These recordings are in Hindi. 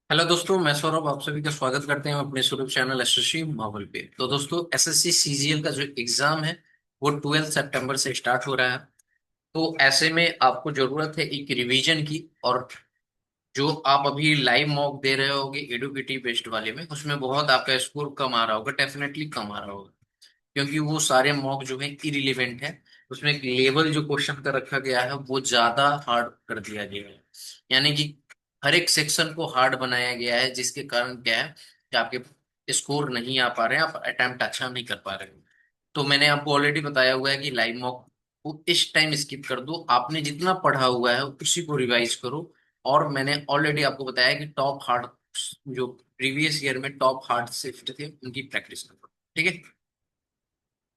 हेलो दोस्तों, मैं सौरभ आप सभी का स्वागत करते हैं अपने यूट्यूब चैनल एसएससी माहौल पे। तो दोस्तों, एसएससी सीजीएल का जो एग्जाम है वो 12 सितंबर से स्टार्ट हो रहा है। तो ऐसे में आपको जरूरत है एक रिवीजन की। और जो आप अभी लाइव मॉक दे रहे होगे एडुकेटिव बेस्ड वाले में, उसमें बहुत आपका स्कोर कम आ रहा होगा, डेफिनेटली कम आ रहा होगा। क्योंकि वो सारे मॉक जो है इरिलेवेंट है। उसमें एक लेवल जो क्वेश्चन का रखा गया है वो ज्यादा हार्ड कर दिया गया है। यानी कि हर एक सेक्शन को हार्ड बनाया गया है, जिसके कारण क्या है कि आपके स्कोर नहीं आ पा रहे हैं, आप अटेम्प्ट अच्छा नहीं कर पा रहे हैं। तो मैंने आपको ऑलरेडी बताया हुआ है कि लाइव मॉक को इस टाइम स्किप कर दो, आपने जितना पढ़ा हुआ है उसी को रिवाइज करो। और मैंने ऑलरेडी आपको बताया कि टॉप हार्ड, जो प्रीवियस ईयर में टॉप हार्ड शिफ्ट थे उनकी प्रैक्टिस करो। ठीक है।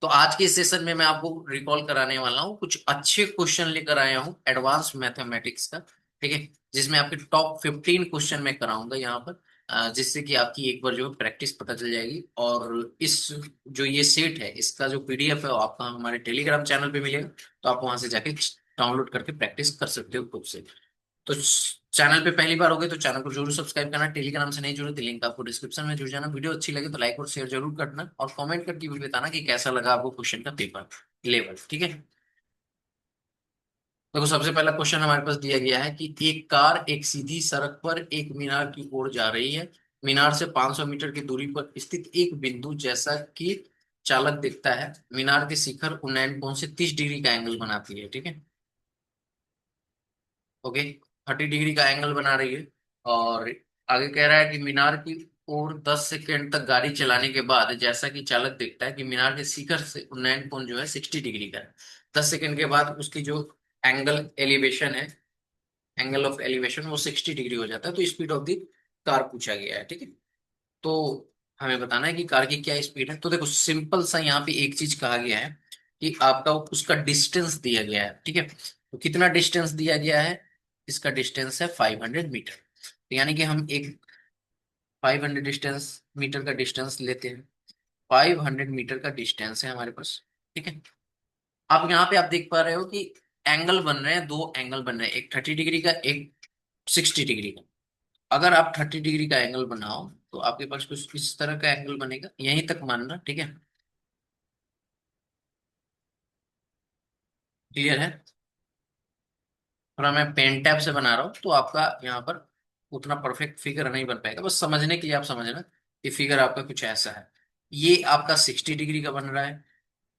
तो आज के सेशन में मैं आपको रिकॉल कराने वाला हूँ, कुछ अच्छे क्वेश्चन लेकर आया हूँ एडवांस मैथमेटिक्स का। ठीक है। जिसमें आपके टॉप 15 क्वेश्चन मैं कराऊंगा यहाँ पर। जिससे कि आपकी एक बार जो है प्रैक्टिस पता चल जाएगी। और इस जो ये सेट है इसका जो पीडीएफ है वो आपका हमारे टेलीग्राम चैनल पे मिलेगा। तो आप वहां से जाके डाउनलोड करके प्रैक्टिस कर सकते हो खुद से। तो चैनल पे पहली बार हो गए तो चैनल को जरूर सब्सक्राइब करना। टेलीग्राम से नहीं जुड़े तो लिंक आपको डिस्क्रिप्शन में जुड़ जाना। वीडियो अच्छी लगे तो लाइक और शेयर जरूर करना, और कमेंट करके भी बताना कि कैसा लगा आपको क्वेश्चन का पेपर लेवल। ठीक है। देखो, सबसे पहला क्वेश्चन हमारे पास दिया गया है कि एक कार एक सीधी सड़क पर एक मीनार की ओर जा रही है। मीनार से 500 मीटर की दूरी पर स्थित एक बिंदु जैसा कि चालक दिखता है, मीनार के शिखर उन्नयन कोण से 30 डिग्री का एंगल बनाती है। ठीक है। ओके। 30 डिग्री का एंगल बना रही है। और आगे कह रहा है कि मीनार की ओर 10 सेकेंड तक गाड़ी चलाने के बाद जैसा कि चालक देखता है कि मीनार के शिखर से उन्नयन कोण जो है 60 डिग्री का है। 10 सेकेंड के बाद उसकी जो एंगल एलिवेशन है, एंगल ऑफ एलिवेशन वो 60 डिग्री हो जाता है। तो स्पीड ऑफ द कार पूछा गया है। ठीक है। तो हमें बताना है कि कार की क्या स्पीड है। तो देखो, सिंपल सा यहाँ पे एक चीज कहा गया है कि आपका उसका डिस्टेंस दिया गया है। ठीक है। तो कितना डिस्टेंस दिया गया है? इसका डिस्टेंस है 500 मीटर। तो यानी कि हम एक 500 डिस्टेंस मीटर का डिस्टेंस लेते हैं। 500 मीटर का डिस्टेंस है हमारे पास। ठीक है। अब यहाँ पे आप देख पा रहे हो कि एंगल बन रहे हैं, दो एंगल बन रहे हैं, एक 30 डिग्री का, एक 60 डिग्री का। अगर आप 30 डिग्री का एंगल बनाओ तो आपके पास कुछ इस तरह का एंगल बनेगा, यहीं तक मानना। ठीक है। क्लियर है। थोड़ा मैं पेन टैब से बना रहा हूँ तो आपका यहाँ पर उतना परफेक्ट फिगर नहीं बन पाएगा, बस समझने के लिए आप समझना कि फिगर आपका कुछ ऐसा है। ये आपका 60 डिग्री का बन रहा है।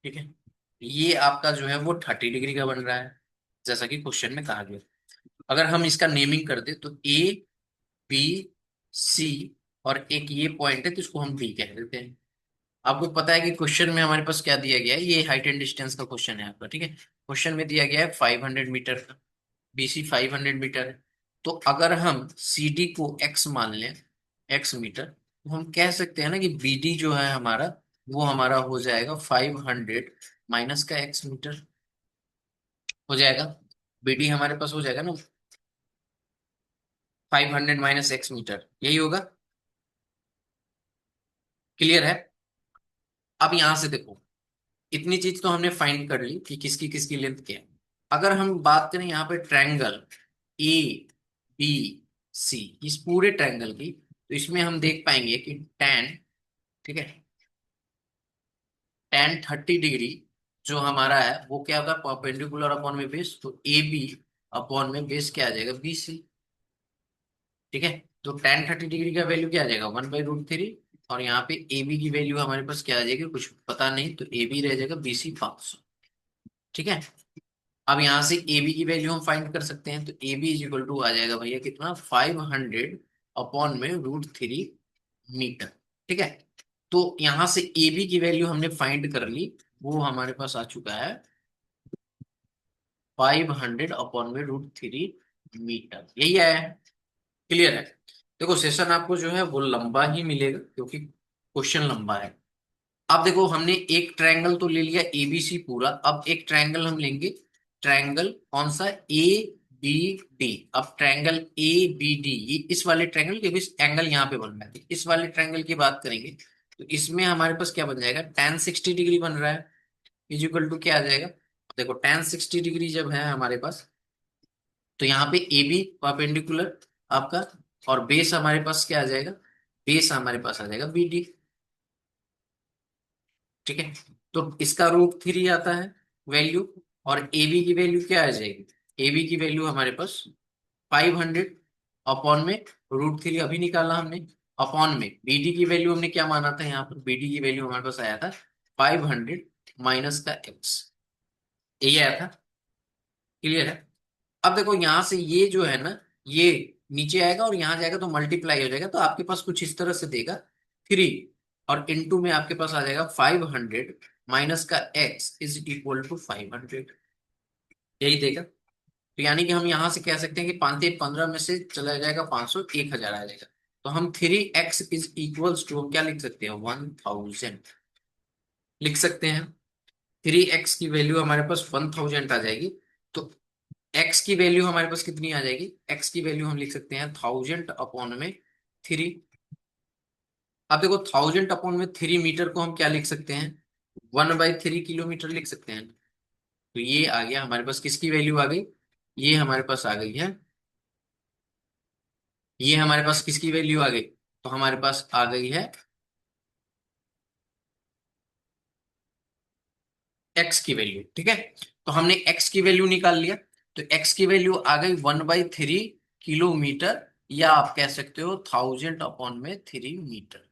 ठीक है। ये आपका जो है वो 30 डिग्री का बन रहा है, जैसा कि क्वेश्चन में कहा गया। अगर हम इसका नेमिंग कर दे तो ए, बी, सी, और एक ये पॉइंट है तो इसको हम बी कह देते हैं। आपको पता है कि क्वेश्चन में हमारे पास क्या दिया गया है, ये हाइट एंड डिस्टेंस का क्वेश्चन है आपका। ठीक है। क्वेश्चन में दिया गया है 500 मीटर का, बीसी 500 मीटर है। तो अगर हम सी डी को एक्स मान लें, एक्स मीटर, तो हम कह सकते हैं ना कि बी डी जो है हमारा, वो हमारा हो जाएगा 500 माइनस का एक्स मीटर हो जाएगा। बी डी हमारे पास हो जाएगा ना 500 माइनस एक्स मीटर, यही होगा। क्लियर है। अब यहां से देखो, इतनी चीज तो हमने फाइंड कर ली कि किसकी किसकी लेंथ क्या है। अगर हम बात करें यहाँ पे ट्रायंगल ए, बी, सी, इस पूरे ट्रायंगल की, तो इसमें हम देख पाएंगे कि टेन, ठीक है, टेन 30 डिग्री जो हमारा है वो क्या होगा, परपेंडिकुलर अपॉन में बेस, तो ए बी अपॉन में बेस क्या आ जाएगा, बी सी। ठीक है। तो टेन 30 डिग्री का वैल्यू क्या आ जाएगा, 1/√3। और यहाँ पे ए बी की वैल्यू हमारे पास क्या आ जाएगी, कुछ पता नहीं, तो ए बी रह जाएगा बी सी 500। ठीक है। अब यहां से ए बी की वैल्यू हम फाइंड कर सकते हैं, तो A B is equal to आ जाएगा भैया कितना, 500/√3 मीटर। ठीक है। तो यहां से ए बी की वैल्यू हमने फाइंड कर ली, वो हमारे पास आ चुका है 500/√3 मीटर, यही आया है। क्लियर है। देखो, सेशन आपको जो है वो लंबा ही मिलेगा क्योंकि क्वेश्चन लंबा है। अब देखो, हमने एक ट्रायंगल तो ले लिया एबीसी पूरा, अब एक ट्रायंगल हम लेंगे। ट्रायंगल कौन सा, ए बी डी। अब ट्रायंगल ए बी डी, ये इस वाले ट्रायंगल के बीच एंगल यहाँ पे बन रहा है, इस वाले ट्रायंगल की बात करेंगे तो इसमें हमारे पास क्या बन जाएगा, टेन 60 डिग्री बन रहा है, इज इक्वल टू क्या आ जाएगा। देखो, टेन 60 डिग्री जब है हमारे पास, तो यहाँ पे ए बी परपेंडिकुलर आपका और बेस हमारे पास क्या आ जाएगा, बेस हमारे पास आ जाएगा BD। ठीक है, तो इसका रूट 3 आता है वैल्यू, और AB की वैल्यू क्या आ जाएगी, AB की वैल्यू हमारे पास 500 अपॉन में √3 अभी निकाला हमने, अपॉन में BD की वैल्यू हमने क्या माना था, यहाँ पर BD की वैल्यू हमारे पास आया था 500 माइनस का x, यही आया था। क्लियर है। अब देखो यहां से ये जो है ना, ये नीचे आएगा और यहां जाएगा तो मल्टीप्लाई हो जाएगा, तो आपके पास कुछ इस तरह से देगा 3, और इनटू में आपके पास आ जाएगा 500 माइनस का x इज इक्वल टू 500, यही देगा। तो यानी कि हम यहां से कह सकते हैं कि 5 15 में से चला जाएगा 500, 1000 आ जाएगा। तो हम 3x इज इक्वल्स टू क्या लिख सकते हैं, 1000 लिख सकते हैं। 3x की वैल्यू हमारे पास 1000 आ जाएगी। तो x की वैल्यू हमारे पास कितनी आ जाएगी, x की वैल्यू हम लिख सकते हैं 1000 अपॉन में 3। अब देखो 1000 अपॉन में 3 मीटर को हम क्या लिख सकते हैं, 1/3 किलोमीटर लिख सकते हैं। तो ये आ गया हमारे पास, किसकी वैल्यू आ गई, ये हमारे पास आ गई है, ये हमारे पास किसकी वैल्यू आ गई, तो हमारे पास आ गई है x की वैल्यू। ठीक है, तो हमने x की वैल्यू निकाल लिया। तो x की वैल्यू आ गई 1/3 किलोमीटर, या आप कह सकते हो 1000 अपॉन में 3 मीटर।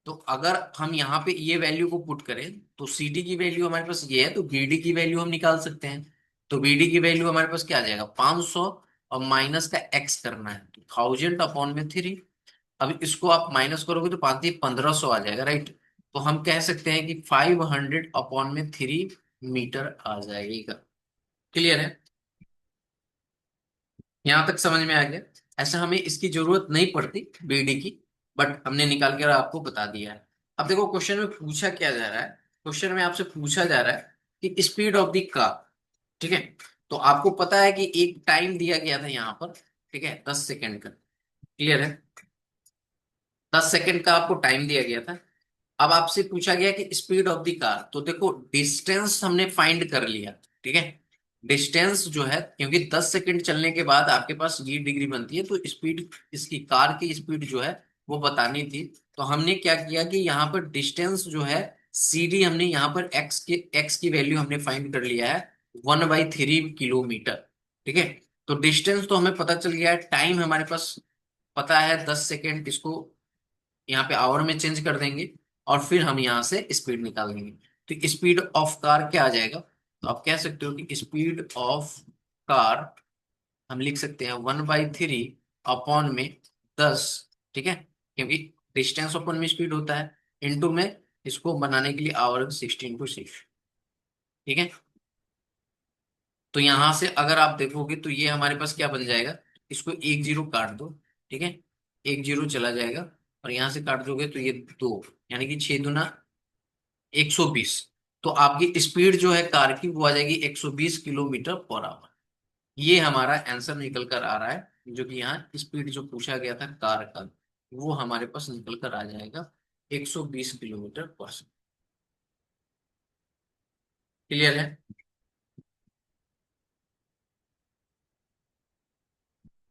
तो अगर हम यहाँ पे ये वैल्यू को पुट करें, तो CD की वैल्यू हमारे पास ये है, तो BD की वैल्यू हम निकाल सकते हैं। तो BD की वैल्यू हमारे पास क्या आ जाएगा, 500, और माइनस का x करना है, तो 1000 अपॉन में 3। अब इसको आप माइनस करोगे तो 5 1500 आ जाएगा, राइट। तो हम कह सकते हैं कि 500 अपॉन में 3 मीटर आ जाएगा। क्लियर है, यहां तक समझ में आ गया। ऐसा हमें इसकी जरूरत नहीं पड़ती BD की, बट हमने निकाल कर आपको बता दिया है। अब देखो क्वेश्चन में पूछा क्या जा रहा है, क्वेश्चन में आपसे पूछा जा रहा है कि स्पीड ऑफ द कार। ठीक है, तो आपको पता है कि एक टाइम दिया गया था यहाँ पर, ठीक है, 10 सेकेंड का। क्लियर है, 10 सेकेंड का आपको टाइम दिया गया था। अब आपसे पूछा गया कि स्पीड ऑफ द कार, तो देखो डिस्टेंस हमने फाइंड कर लिया। ठीक है, डिस्टेंस जो है, क्योंकि 10 सेकंड चलने के बाद आपके पास ये डिग्री बनती है, तो स्पीड, इसकी कार की स्पीड जो है वो बतानी थी। तो हमने क्या किया कि यहाँ पर डिस्टेंस जो है CD, हमने यहाँ पर एक्स की वैल्यू हमने फाइंड कर लिया है 1/3 किलोमीटर। ठीक है, तो डिस्टेंस तो हमें पता चल गया है, टाइम हमारे पास पता है 10 सेकेंड, इसको यहाँ पे आवर में चेंज कर देंगे, और फिर हम यहाँ से स्पीड निकाल देंगे। तो स्पीड ऑफ कार क्या आ जाएगा, तो आप कह सकते हो कि स्पीड ऑफ कार हम लिख सकते हैं 1/3 अपॉन में 10। ठीक है, क्योंकि डिस्टेंस अपॉन में स्पीड होता है, इनटू में इसको बनाने के लिए आवर 16/6। ठीक है, तो यहां से अगर आप देखोगे तो ये हमारे पास क्या बन जाएगा, इसको एक जीरो काट दो। ठीक है, एक जीरो चला जाएगा, और यहां से काट दोगे तो ये 2, यानी कि 6 दूना 120। तो आपकी स्पीड जो है कार की वो आ जाएगी 120 किलोमीटर पर आवर। ये हमारा आंसर निकल कर आ रहा है, जो कि यहाँ स्पीड जो पूछा गया था कार का, वो हमारे पास निकल कर आ जाएगा 120 किलोमीटर पर। क्लियर है,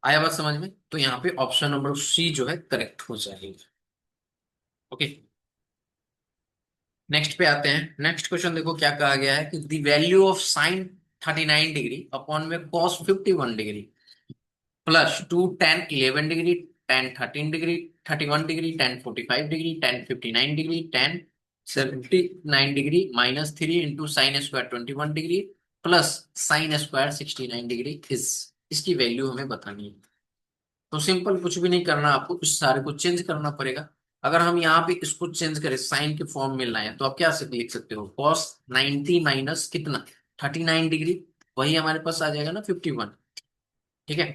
आया बात समझ में, तो यहाँ पे ऑप्शन नंबर C जो है करेक्ट हो जाएगी। ओके, नेक्स्ट पे आते हैं। नेक्स्ट क्वेश्चन देखो क्या कहा गया है कि the value of sine 39 degree upon में cos 51 degree plus 2 tan 11 degree, tan 13 degree, 31 degree, tan 45 degree, tan 59 degree, tan 79 degree minus 3 into sine square 21 degree plus sine square 69 degree is, इसकी वैल्यू हमें बतानी है। तो सिंपल, कुछ भी नहीं करना, आपको इस सारे को चेंज करना पड़ेगा। अगर हम यहाँ पे इसको चेंज करें, साइन के फॉर्म में लाए, तो आप क्या लिख सकते हो, कॉस 90 माइनस कितना 39 डिग्री, वही हमारे पास आ जाएगा ना 51। ठीक है,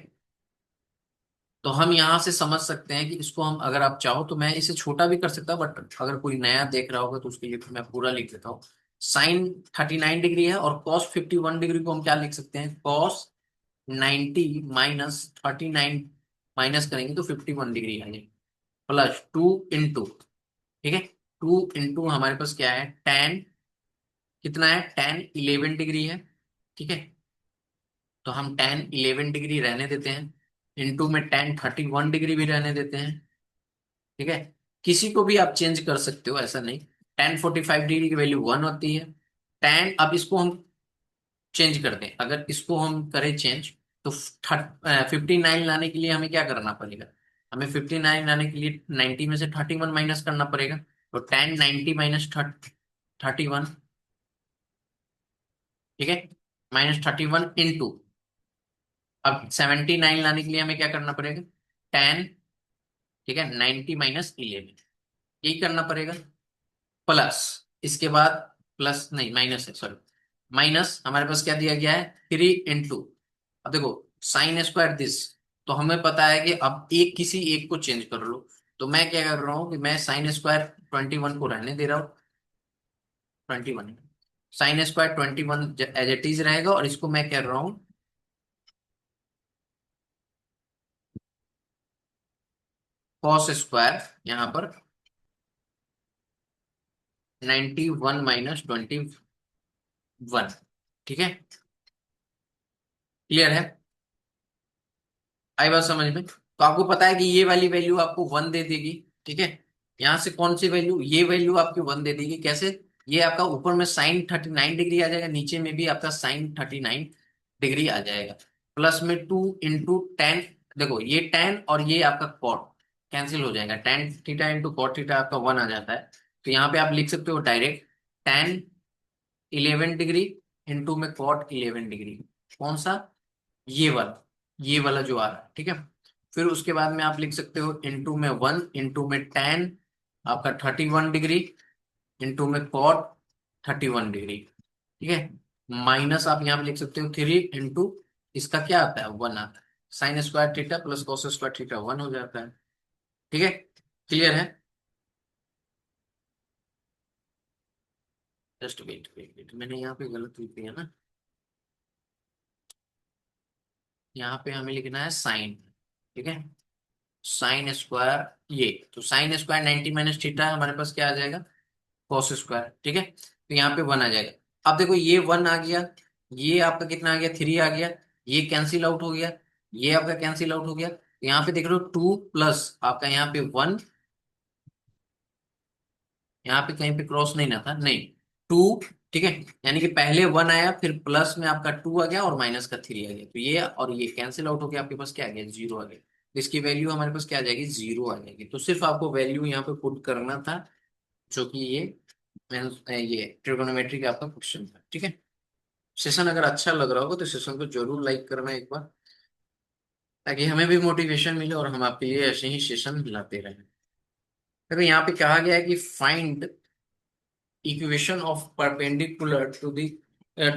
तो हम यहाँ से समझ सकते हैं कि इसको हम, अगर आप चाहो तो मैं इसे छोटा भी कर सकता हूँ, बट अगर कोई नया देख रहा होगा तो उसके लिए फिर मैं पूरा लिख देता हूँ। साइन 39 डिग्री है, और कॉस 51 डिग्री को हम क्या लिख सकते हैं, कॉस 90 माइनस 39, माइनस करेंगे तो 51 डिग्री आ जाएगी, प्लस 2 इंटू, ठीक है, 2 इंटू हमारे पास क्या है, टेन, कितना है, tan 11 डिग्री है। ठीक है, तो हम tan 11 डिग्री रहने देते हैं, इनटू में tan 31 डिग्री भी रहने देते हैं। ठीक है, किसी को भी आप चेंज कर सकते हो, ऐसा नहीं। tan 45 डिग्री की वैल्यू 1 होती है। tan, अब इसको हम चेंज कर दें, अगर इसको हम करें चेंज, तो 59 लाने के लिए हमें क्या करना पड़ेगा? हमें 59 लाने के लिए 90 में से 31 माइनस करना पड़ेगा। तो tan 90 माइनस 31, ठीक है, -31 इंटू, अब 79 लाने के लिए हमें क्या करना पड़ेगा? tan, ठीक है, 90 माइनस 11, यही करना पड़ेगा। प्लस, इसके बाद, प्लस नहीं माइनस है, सॉरी, माइनस हमारे पास क्या दिया गया है? 3 इंटू, अब देखो, साइन स्क्वायर दिस, तो हमें पता है कि अब एक किसी एक को चेंज कर लो। तो मैं क्या कर रहा हूँ कि मैं साइन स्क्वायर 21 को रहने दे रहा हूँ। 21, sine square 21 as it is रहेगा, और इसको मैं कह रहा हूँ कॉस स्क्वायर, यहाँ पर 91 - 21, ठीक है। क्लियर है? आई बात समझ में? तो आपको पता है कि ये वाली वैल्यू आपको 1 दे देगी। ठीक है, यहां से कौन सी वैल्यू, ये वैल्यू आपकी 1 दे देगी। कैसे? ये आपका ऊपर में साइन 39 डिग्री आ जाएगा, नीचे में भी आपका साइन 39 डिग्री आ जाएगा। प्लस में 2 इंटू 10, देखो ये टेन और ये आपका कॉट कैंसिल हो जाएगा, tan theta into cot theta आपका 1 आ जाता है। तो यहाँ पे आप लिख सकते हो डायरेक्ट tan 11 डिग्री इंटू में कॉट 11 डिग्री। कौन सा? ये वाला, ये वाला जो आ रहा है, ठीक है। फिर उसके बाद में आप लिख सकते हो इंटू में 1 इंटू में tan आपका 31 डिग्री इंटू में कॉट 31 डिग्री, ठीक है। माइनस आप यहाँ पे लिख सकते हो 3 इंटू, इसका क्या आता है? 1 आता है। Sine square theta plus cos square theta 1 हो जाता है। ठीक है, क्लियर है? जस्ट वेट वेट वेट, मैंने यहाँ पे गलत लिख दिया ना। यहाँ पे हमें लिखना है साइन, ठीक है, साइन स्क्वायर, ये तो साइन स्क्वायर 90 माइनस थीटा हमारे पास क्या आ जाएगा? कॉस स्क्वायर, ठीक है। तो यहाँ पे 1 आ जाएगा। अब देखो ये 1 आ गया, ये आपका कितना आ गया? 3 आ गया, ये कैंसिल आउट हो गया, ये आपका कैंसिल आउट हो गया। तो यहाँ पे देख रहे हो 2 प्लस आपका यहाँ पे 1, यहाँ पे कहीं पे क्रॉस नहीं ना था, नहीं, 2, ठीक है। यानी कि पहले 1 आया, फिर प्लस में आपका 2 आ गया और माइनस का 3 आ गया, तो ये और ये कैंसिल आउट हो गया, आपके पास क्या आ गया? 0 आ गया। तो इसकी वैल्यू हमारे पास क्या आ जाएगी? 0 आ जाएगी। तो सिर्फ आपको वैल्यू यहाँ पे पुट करना था, जो कि ये ट्रिगोनोमेट्री का आपका क्वेश्चन था, ठीक है। सेशन अगर अच्छा लग रहा होगा तो सेशन को जरूर लाइक करना एक बार, ताकि हमें भी मोटिवेशन मिले और हम आपके लिए ऐसे ही सेशन लाते रहें। देखो यहाँ पे कहा गया है कि find equation of perpendicular to the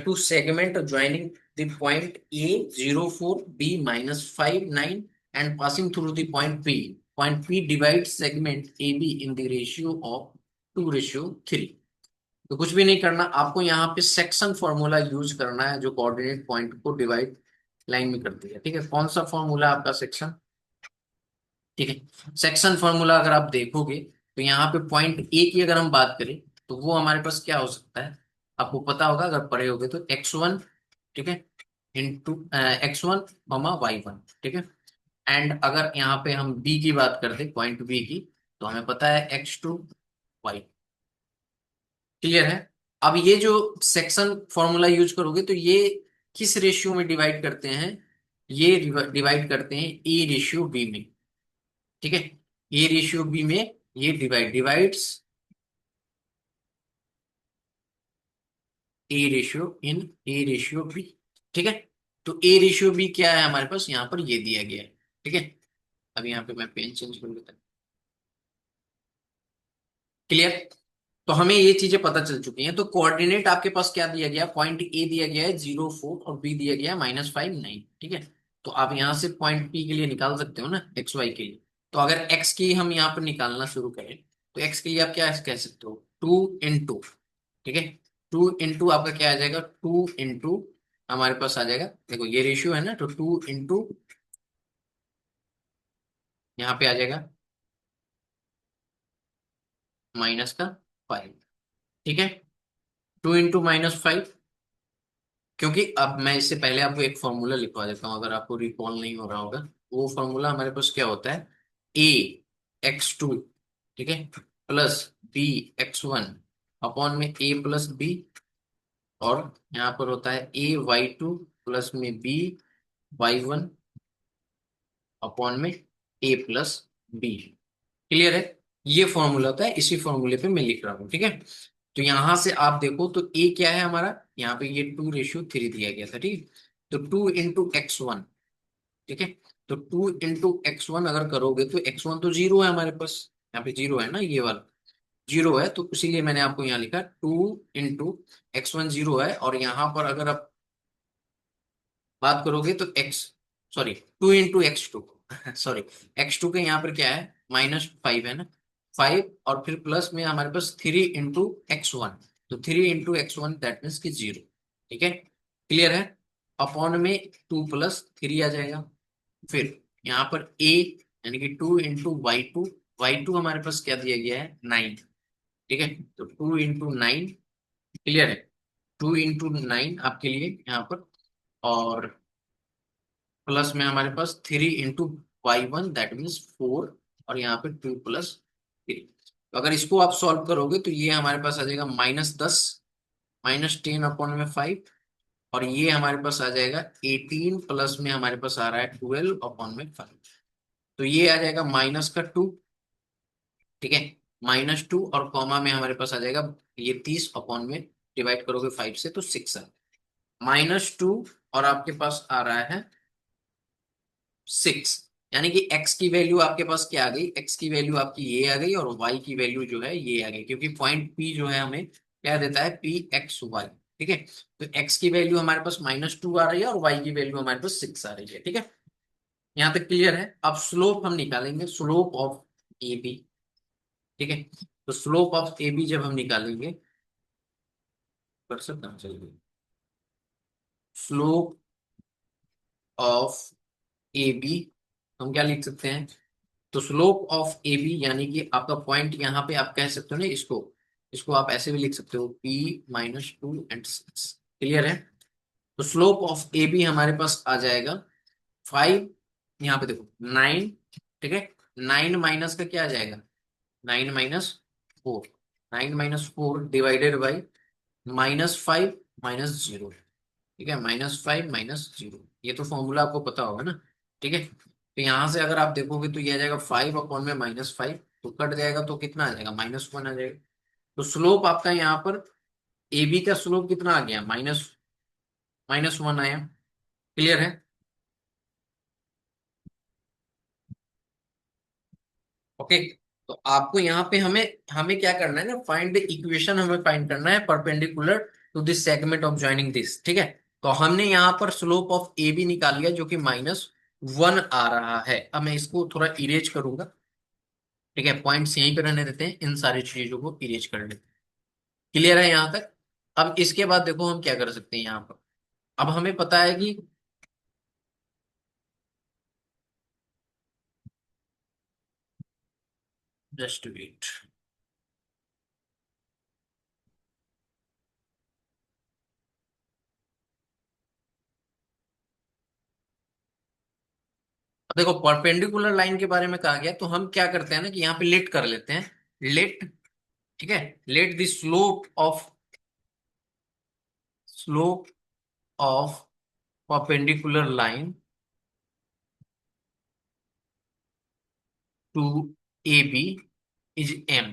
to segment joining the point A 04 B -5 9 and passing through the point P. Point P divides segment AB in the ratio of 2:3। तो कुछ भी नहीं करना आपको, यहाँ पे सेक्शन फॉर्मूला यूज करना है जो कोऑर्डिनेट पॉइंट को डिवाइड लाइन में करती है। ठीक है, कौन सा फॉर्मूला आपका सेक्शन? ठीक है, सेक्शन फॉर्मूला अगर आप देखोगे तो यहाँ पे पॉइंट ए की अगर हम बात करें, तो वो हमारे पास क्या हो सकता है? आपको पता होगा अगर पढ़े होगे तो x1, ठीक है, इंटू x1, y1, ठीक है। एंड अगर यहाँ पे हम बी की बात करते, पॉइंट बी की, तो हमें पता है x2, y। क्लियर है? अब ये जो सेक्शन फॉर्मूला यूज करोगे तो ये किस रेशियो में डिवाइड करते हैं? ये डिवाइड करते हैं ए रेशियो बी में, ठीक है। ए रेशियो बी में ये divides a ratio in a ratio b, ठीक है। तो ए रेशियो बी क्या है हमारे पास? यहाँ पर ये दिया गया है, ठीक है। अब यहाँ पे मैं पेन चेंज कर लेता हूँ। क्लियर? तो हमें ये चीजें पता चल चुकी हैं। तो कोऑर्डिनेट आपके पास क्या दिया गया? पॉइंट ए दिया गया है 0 4 और बी दिया गया है -5 9, ठीक है। तो आप यहाँ से पॉइंट पी के लिए निकाल सकते हो ना, एक्स वाई के लिए। तो अगर एक्स की हम यहाँ पर निकालना शुरू करें, तो एक्स के लिए आप क्या कह सकते हो? 2 इंटू, ठीक है, 2 इंटू आपका क्या आ जाएगा? 2 इंटू हमारे पास आ जाएगा, देखो ये रेशियो है ना, तो 2 इंटू यहाँ पे आ जाएगा -5, ठीक है। 2 इंटू -5, क्योंकि अब मैं इससे पहले आपको एक फॉर्मूला लिखवा देता हूँ अगर आपको रिकॉल नहीं हो रहा होगा। वो फॉर्मूला हमारे पास क्या होता है, ए एक्स टू, ठीक है, plus b x one upon में ए प्लस बी, और यहाँ पर होता है ए वाई टू प्लस में बी वाई वन अपॉन में ए प्लस बी। क्लियर है? ये फॉर्मूला होता है, इसी फॉर्मूले पे मैं लिख रहा हूँ, ठीक है। तो यहां से आप देखो तो ए क्या है हमारा, यहाँ पे ये 2:3 दिया गया था, ठीक है। तो 2 × x1, ठीक है। तो 2 × x1 अगर करोगे तो x1 तो जीरो है हमारे पास, यहाँ पे जीरो है ना, ये वाला जीरो है, तो इसीलिए मैंने आपको यहाँ लिखा 2 × x1 जीरो है, और यहाँ पर अगर आप बात करोगे तो x, sorry, 2 × x2 sorry, x2 के यहाँ पर क्या है, -5 है ना, 5, और फिर प्लस में हमारे पास 3 × x1, तो 3 × x1 दैट मीन्स की जीरो, ठीक है। क्लियर है? अपॉन में 2 + 3 आ जाएगा। फिर यहाँ पर a यानी कि 2 × y2, y2 हमारे पास क्या दिया गया है, 9, ठीक है। तो 2 × 9, क्लियर है, 2 × 9 आपके लिए यहाँ पर, और प्लस में हमारे पास 3 × y1 दैट मीन्स 4, और यहाँ पे 2 + 3। तो अगर इसको आप सॉल्व करोगे तो ये हमारे पास आ जाएगा -10, -10 अपॉन में 5, और ये हमारे पास आ जाएगा 18, प्लस में हमारे पास आ रहा है 12 अपॉन में 5। तो ये आ जाएगा -2, ठीक है, -2, और कॉमा में हमारे पास आ जाएगा ये 30 अपॉन में, डिवाइड करोगे 5 से तो 6 है, -2, और आपके पास आ रहा है 6। यानी कि x की वैल्यू आपके पास क्या आ गई, x की वैल्यू आपकी ये आ गई, और y की वैल्यू जो है ये आ गई, क्योंकि पॉइंट P जो है हमें क्या देता है, P(x, y), ठीक है। तो x की वैल्यू हमारे पास -2 आ रही है, और y की वैल्यू हमारे पास 6 आ रही है, ठीक है। यहाँ तक क्लियर है? अब स्लोप हम निकालेंगे, स्लोप ऑफ ए बी, ठीक है। तो स्लोप ऑफ ए बी जब हम निकालेंगे, कर सकते हैं, चलिए, स्लोप ऑफ ए बी हम क्या लिख सकते हैं, तो स्लोप ऑफ ए बी यानी कि आपका पॉइंट यहाँ पे आप कह सकते हो ना इसको, इसको आप ऐसे भी लिख सकते हो P-2 and 6। क्लियर है? तो स्लोप ऑफ ए बी हमारे पास आ जाएगा 5, यहाँ पे देखो 9, ठीक है। 9 माइनस का क्या आ जाएगा, 9 - 4, 9 - 4 डिवाइडेड बाई -5 -0, ठीक है, -5 -0। ये तो फॉर्मूला आपको पता होगा ना, ठीक है। तो यहां से अगर आप देखोगे तो ये आ जाएगा 5 अपॉन में -5, तो कट जाएगा तो कितना आ जाएगा, -1 आ जाएगा। तो स्लोप आपका यहाँ पर ए बी का स्लोप कितना आ गया, -1 आया। क्लियर है? ओके। तो आपको यहाँ पे हमें हमें क्या करना है ना, फाइंड द इक्वेशन, हमें फाइंड करना है perpendicular to this segment of joining this, ठीक है। तो हमने यहाँ पर स्लोप ऑफ ए बी निकाल लिया जो कि -1 आ रहा है। अब मैं इसको थोड़ा इरेज करूंगा, ठीक है, पॉइंट्स यहीं पे रहने देते हैं, इन सारी चीजों को इरेज कर लेते हैं। क्लियर है यहाँ तक? अब इसके बाद देखो हम क्या कर सकते हैं यहाँ पर। अब हमें पता है कि, जस्ट वेट, देखो परपेंडिकुलर लाइन के बारे में कहा गया, तो हम क्या करते हैं ना कि यहाँ पे लेट कर लेते हैं, लेट, ठीक है, let the slope of perpendicular line to A B is m,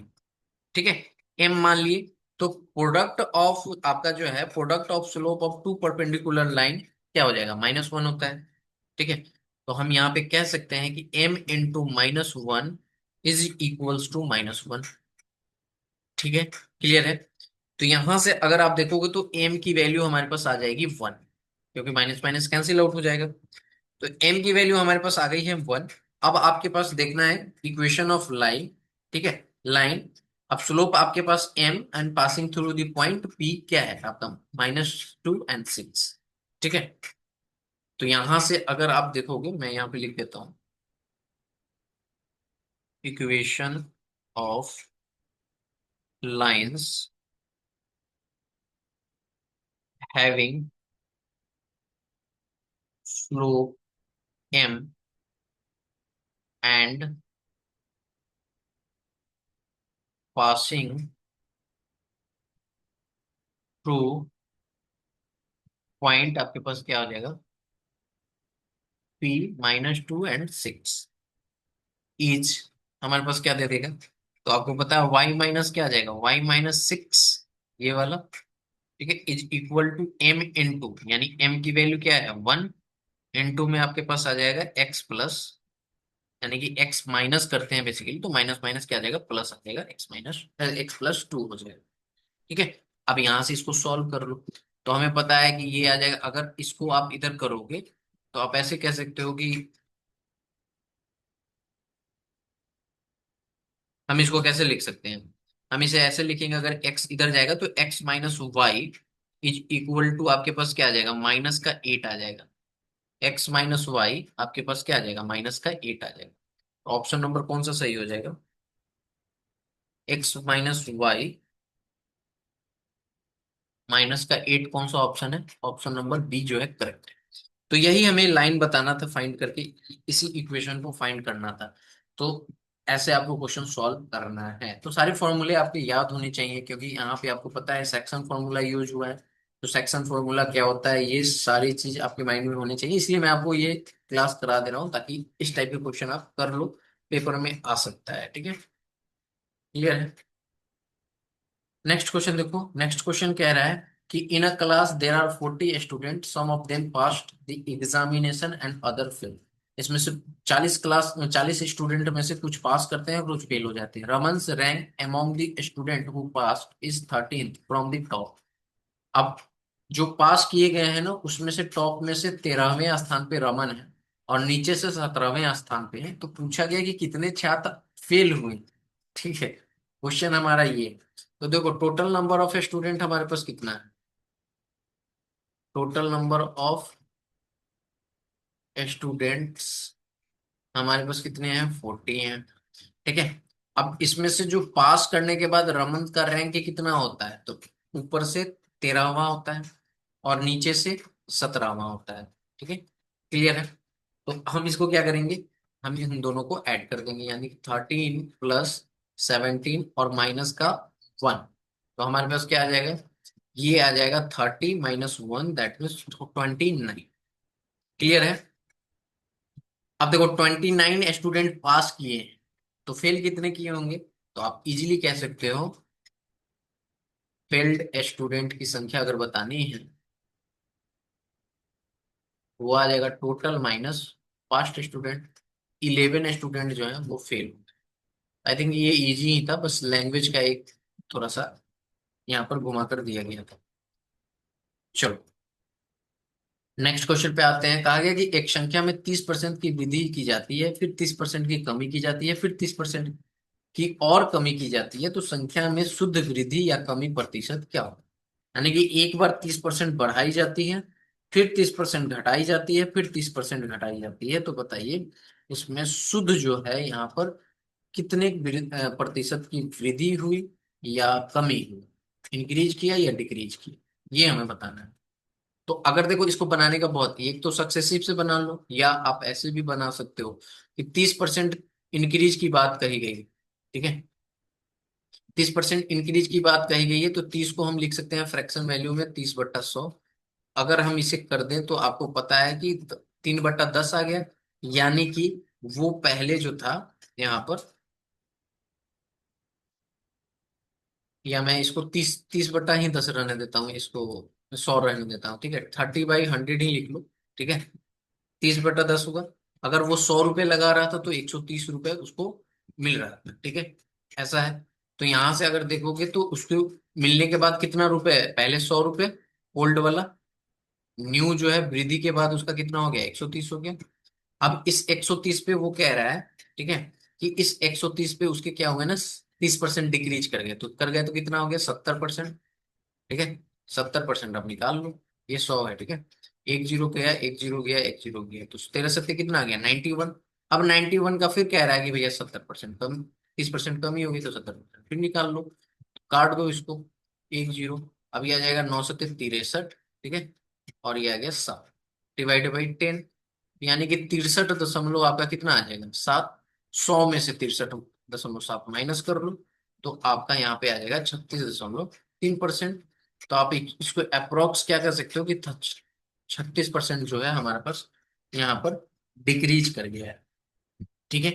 ठीक है। एम मान लिए, तो प्रोडक्ट ऑफ आपका जो है, product of slope of two perpendicular line क्या हो जाएगा, -1 होता है, ठीक है। तो हम यहाँ पे कह सकते हैं कि m × -1 इज इक्वल्स टू -1, ठीक है। क्लियर है? तो यहां से अगर आप देखोगे तो m की वैल्यू हमारे पास आ जाएगी 1, क्योंकि माइनस माइनस कैंसिल आउट हो जाएगा। तो m की वैल्यू हमारे पास आ गई है 1। अब आपके पास देखना है इक्वेशन ऑफ लाइन, ठीक है, लाइन। अब स्लोप आपके पास m and passing through the point p क्या है आपका, -2 and 6, ठीक है। तो यहां से अगर आप देखोगे, मैं यहाँ पे लिख देता हूं, equation of lines having slope m and passing through point आपके पास क्या हो जाएगा, P-2 and 6 इज, हमारे पास क्या दे देगा, तो आपको पता है y माइनस क्या आ जाएगा, y-6, ये वाला, ठीक है, is equal to m into, यानी m की वैल्यू क्या है 1, इंटू में आपके पास आ जाएगा x प्लस, यानी कि x माइनस करते हैं बेसिकली, तो माइनस माइनस क्या आ जाएगा, प्लस आ जाएगा, x+2 हो जाएगा। ठीक है, अब यहां से इसको सॉल्व कर लो, तो हमें पता है कि ये आ जाएगा, अगर इसको आप इधर करोगे तो आप ऐसे कह सकते हो कि, हम इसको कैसे लिख सकते हैं, हम इसे ऐसे लिखेंगे, अगर x इधर जाएगा तो x-y इज इक्वल टू आपके पास क्या आ जाएगा, -8 आ जाएगा, x-y आपके पास क्या आ जाएगा, -8 आ जाएगा। तो ऑप्शन नंबर कौन सा सही हो जाएगा, x-y -8 कौन सा ऑप्शन है, ऑप्शन नंबर बी जो है करेक्ट है। तो यही हमें लाइन बताना था, फाइंड करके इसी इक्वेशन को फाइंड करना था। तो ऐसे आपको क्वेश्चन सॉल्व करना है, तो सारे फॉर्मूले आपके याद होने चाहिए, क्योंकि यहाँ पे आपको पता है सेक्शन फॉर्मूला यूज हुआ है, तो सेक्शन फॉर्मूला क्या होता है, ये सारी चीज आपके माइंड में होनी चाहिए, इसलिए मैं आपको ये क्लास करा दे रहा हूँ, ताकि इस टाइप के क्वेश्चन आप कर लो, पेपर में आ सकता है। ठीक है, क्लियर है। नेक्स्ट क्वेश्चन देखो, नेक्स्ट क्वेश्चन कह रहा है कि in a class there are 40 student, some of them passed the examination and other fail. इसमें से 40 स्टूडेंट में से कुछ पास करते हैं और कुछ फेल हो जाते हैं। Raman's rank among the student who passed is 13th from the top. अब जो पास किए गए हैं ना, उसमें से टॉप में से 13वें स्थान पे रमन है, और नीचे से 17वें स्थान पे है। तो पूछा गया कि कितने छात्र फेल हुए। ठीक है, क्वेश्चन हमारा ये है। तो देखो, टोटल नंबर ऑफ स्टूडेंट हमारे पास कितना है, टोटल नंबर ऑफ स्टूडेंट्स हमारे पास कितने हैं, 40 हैं। ठीक है, अब इसमें से जो पास करने के बाद रमन का रैंक कितना होता है, तो ऊपर से 13वां होता है और नीचे से 17वां होता है। ठीक है, क्लियर है। तो हम इसको क्या करेंगे, हम इन दोनों को ऐड कर देंगे, यानी कि 13 + 17 और माइनस का 1, तो हमारे पास क्या आ जाएगा, ये आ जाएगा 30 - 1, दैट मीन्स 29। क्लियर है। अब देखो, 29 स्टूडेंट पास किए हैं, तो फेल कितने किए होंगे, तो आप इजीली कह सकते हो, फेल्ड स्टूडेंट की संख्या अगर बतानी है, वो आ जाएगा total minus past student. 11 student जो है वो फेल। आई थिंक ये इजी ही था, बस लैंग्वेज का एक थोड़ा सा यहाँ पर घुमा कर दिया गया था। चलो, नेक्स्ट क्वेश्चन पे आते हैं। कहा गया कि एक संख्या में 30% की वृद्धि की जाती है, फिर 30% की कमी की जाती है, फिर 30% की और कमी की जाती है, तो संख्या में शुद्ध वृद्धि या कमी प्रतिशत क्या हो। यानी कि एक बार 30% बढ़ाई जाती है, फिर 30% घटाई जाती है, फिर 30% घटाई जाती है, तो बताइए इसमें शुद्ध जो है यहाँ पर कितने प्रतिशत की वृद्धि हुई या कमी हुई, इंक्रीज किया या डिक्रीज किया, ये हमें बताना है। तो अगर देखो, इसको बनाने का बहुत, एक तो सक्सेसिव से बना लो, या आप ऐसे भी बना सकते हो कि 30% इंक्रीज की बात कही गई। ठीक है, 30% इंक्रीज की बात कही गई है, तो 30 को हम लिख सकते हैं फ्रैक्शन वैल्यू में 30/100। अगर हम इसे कर दें तो आपको पता है कि 3/10 आ गया, यानी कि वो पहले जो था यहाँ पर, या मैं इसको 30/10 रहने देता हूँ, इसको 100 रहने देता हूँ। ठीक है, 30/100 ही लिख लो। ठीक है, 30/10 होगा। अगर वो 100 रुपये लगा रहा था तो 130 रुपये उसको मिल रहा था। ठीक है, ऐसा है। तो यहां से अगर देखोगे तो उसको मिलने के बाद कितना रुपए है, पहले 100 रुपये ओल्ड वाला, न्यू जो है वृद्धि के बाद उसका कितना हो गया, 130 हो गया। अब इस 130 पे वो कह रहा है, ठीक है, कि इस 130 पे उसके क्या हुए ना, 30% डिक्रीज कर गए तो कितना हो गया, 70%। ठीक है, 70% आप निकाल लो, ये 100 है। ठीक है, एक जीरो गया, एक जीरो गया, एक जीरो गया, तो 13 सत्ते कितना आ गया, 91। अब 91 का फिर कह रहा है कि भैया 70% कम, 30% कम ही होगी, तो 70% फिर निकाल लो, काट दो इसको, एक जीरो। अब ये आ जाएगा 9 सत्ते 63। ठीक है, और ये आ गया 7 डिवाइडेड बाई 10, यानी कि 63 दशमलव आपका कितना आ जाएगा, 7। 100 में से 63.7 माइनस कर लो, तो आपका यहाँ पे आ जाएगा 36.3%। तो आप इसको अप्रोक्स क्या कर सकते हो कि 36% जो है हमारे पास यहाँ पर डिक्रीज कर गया है। ठीक है,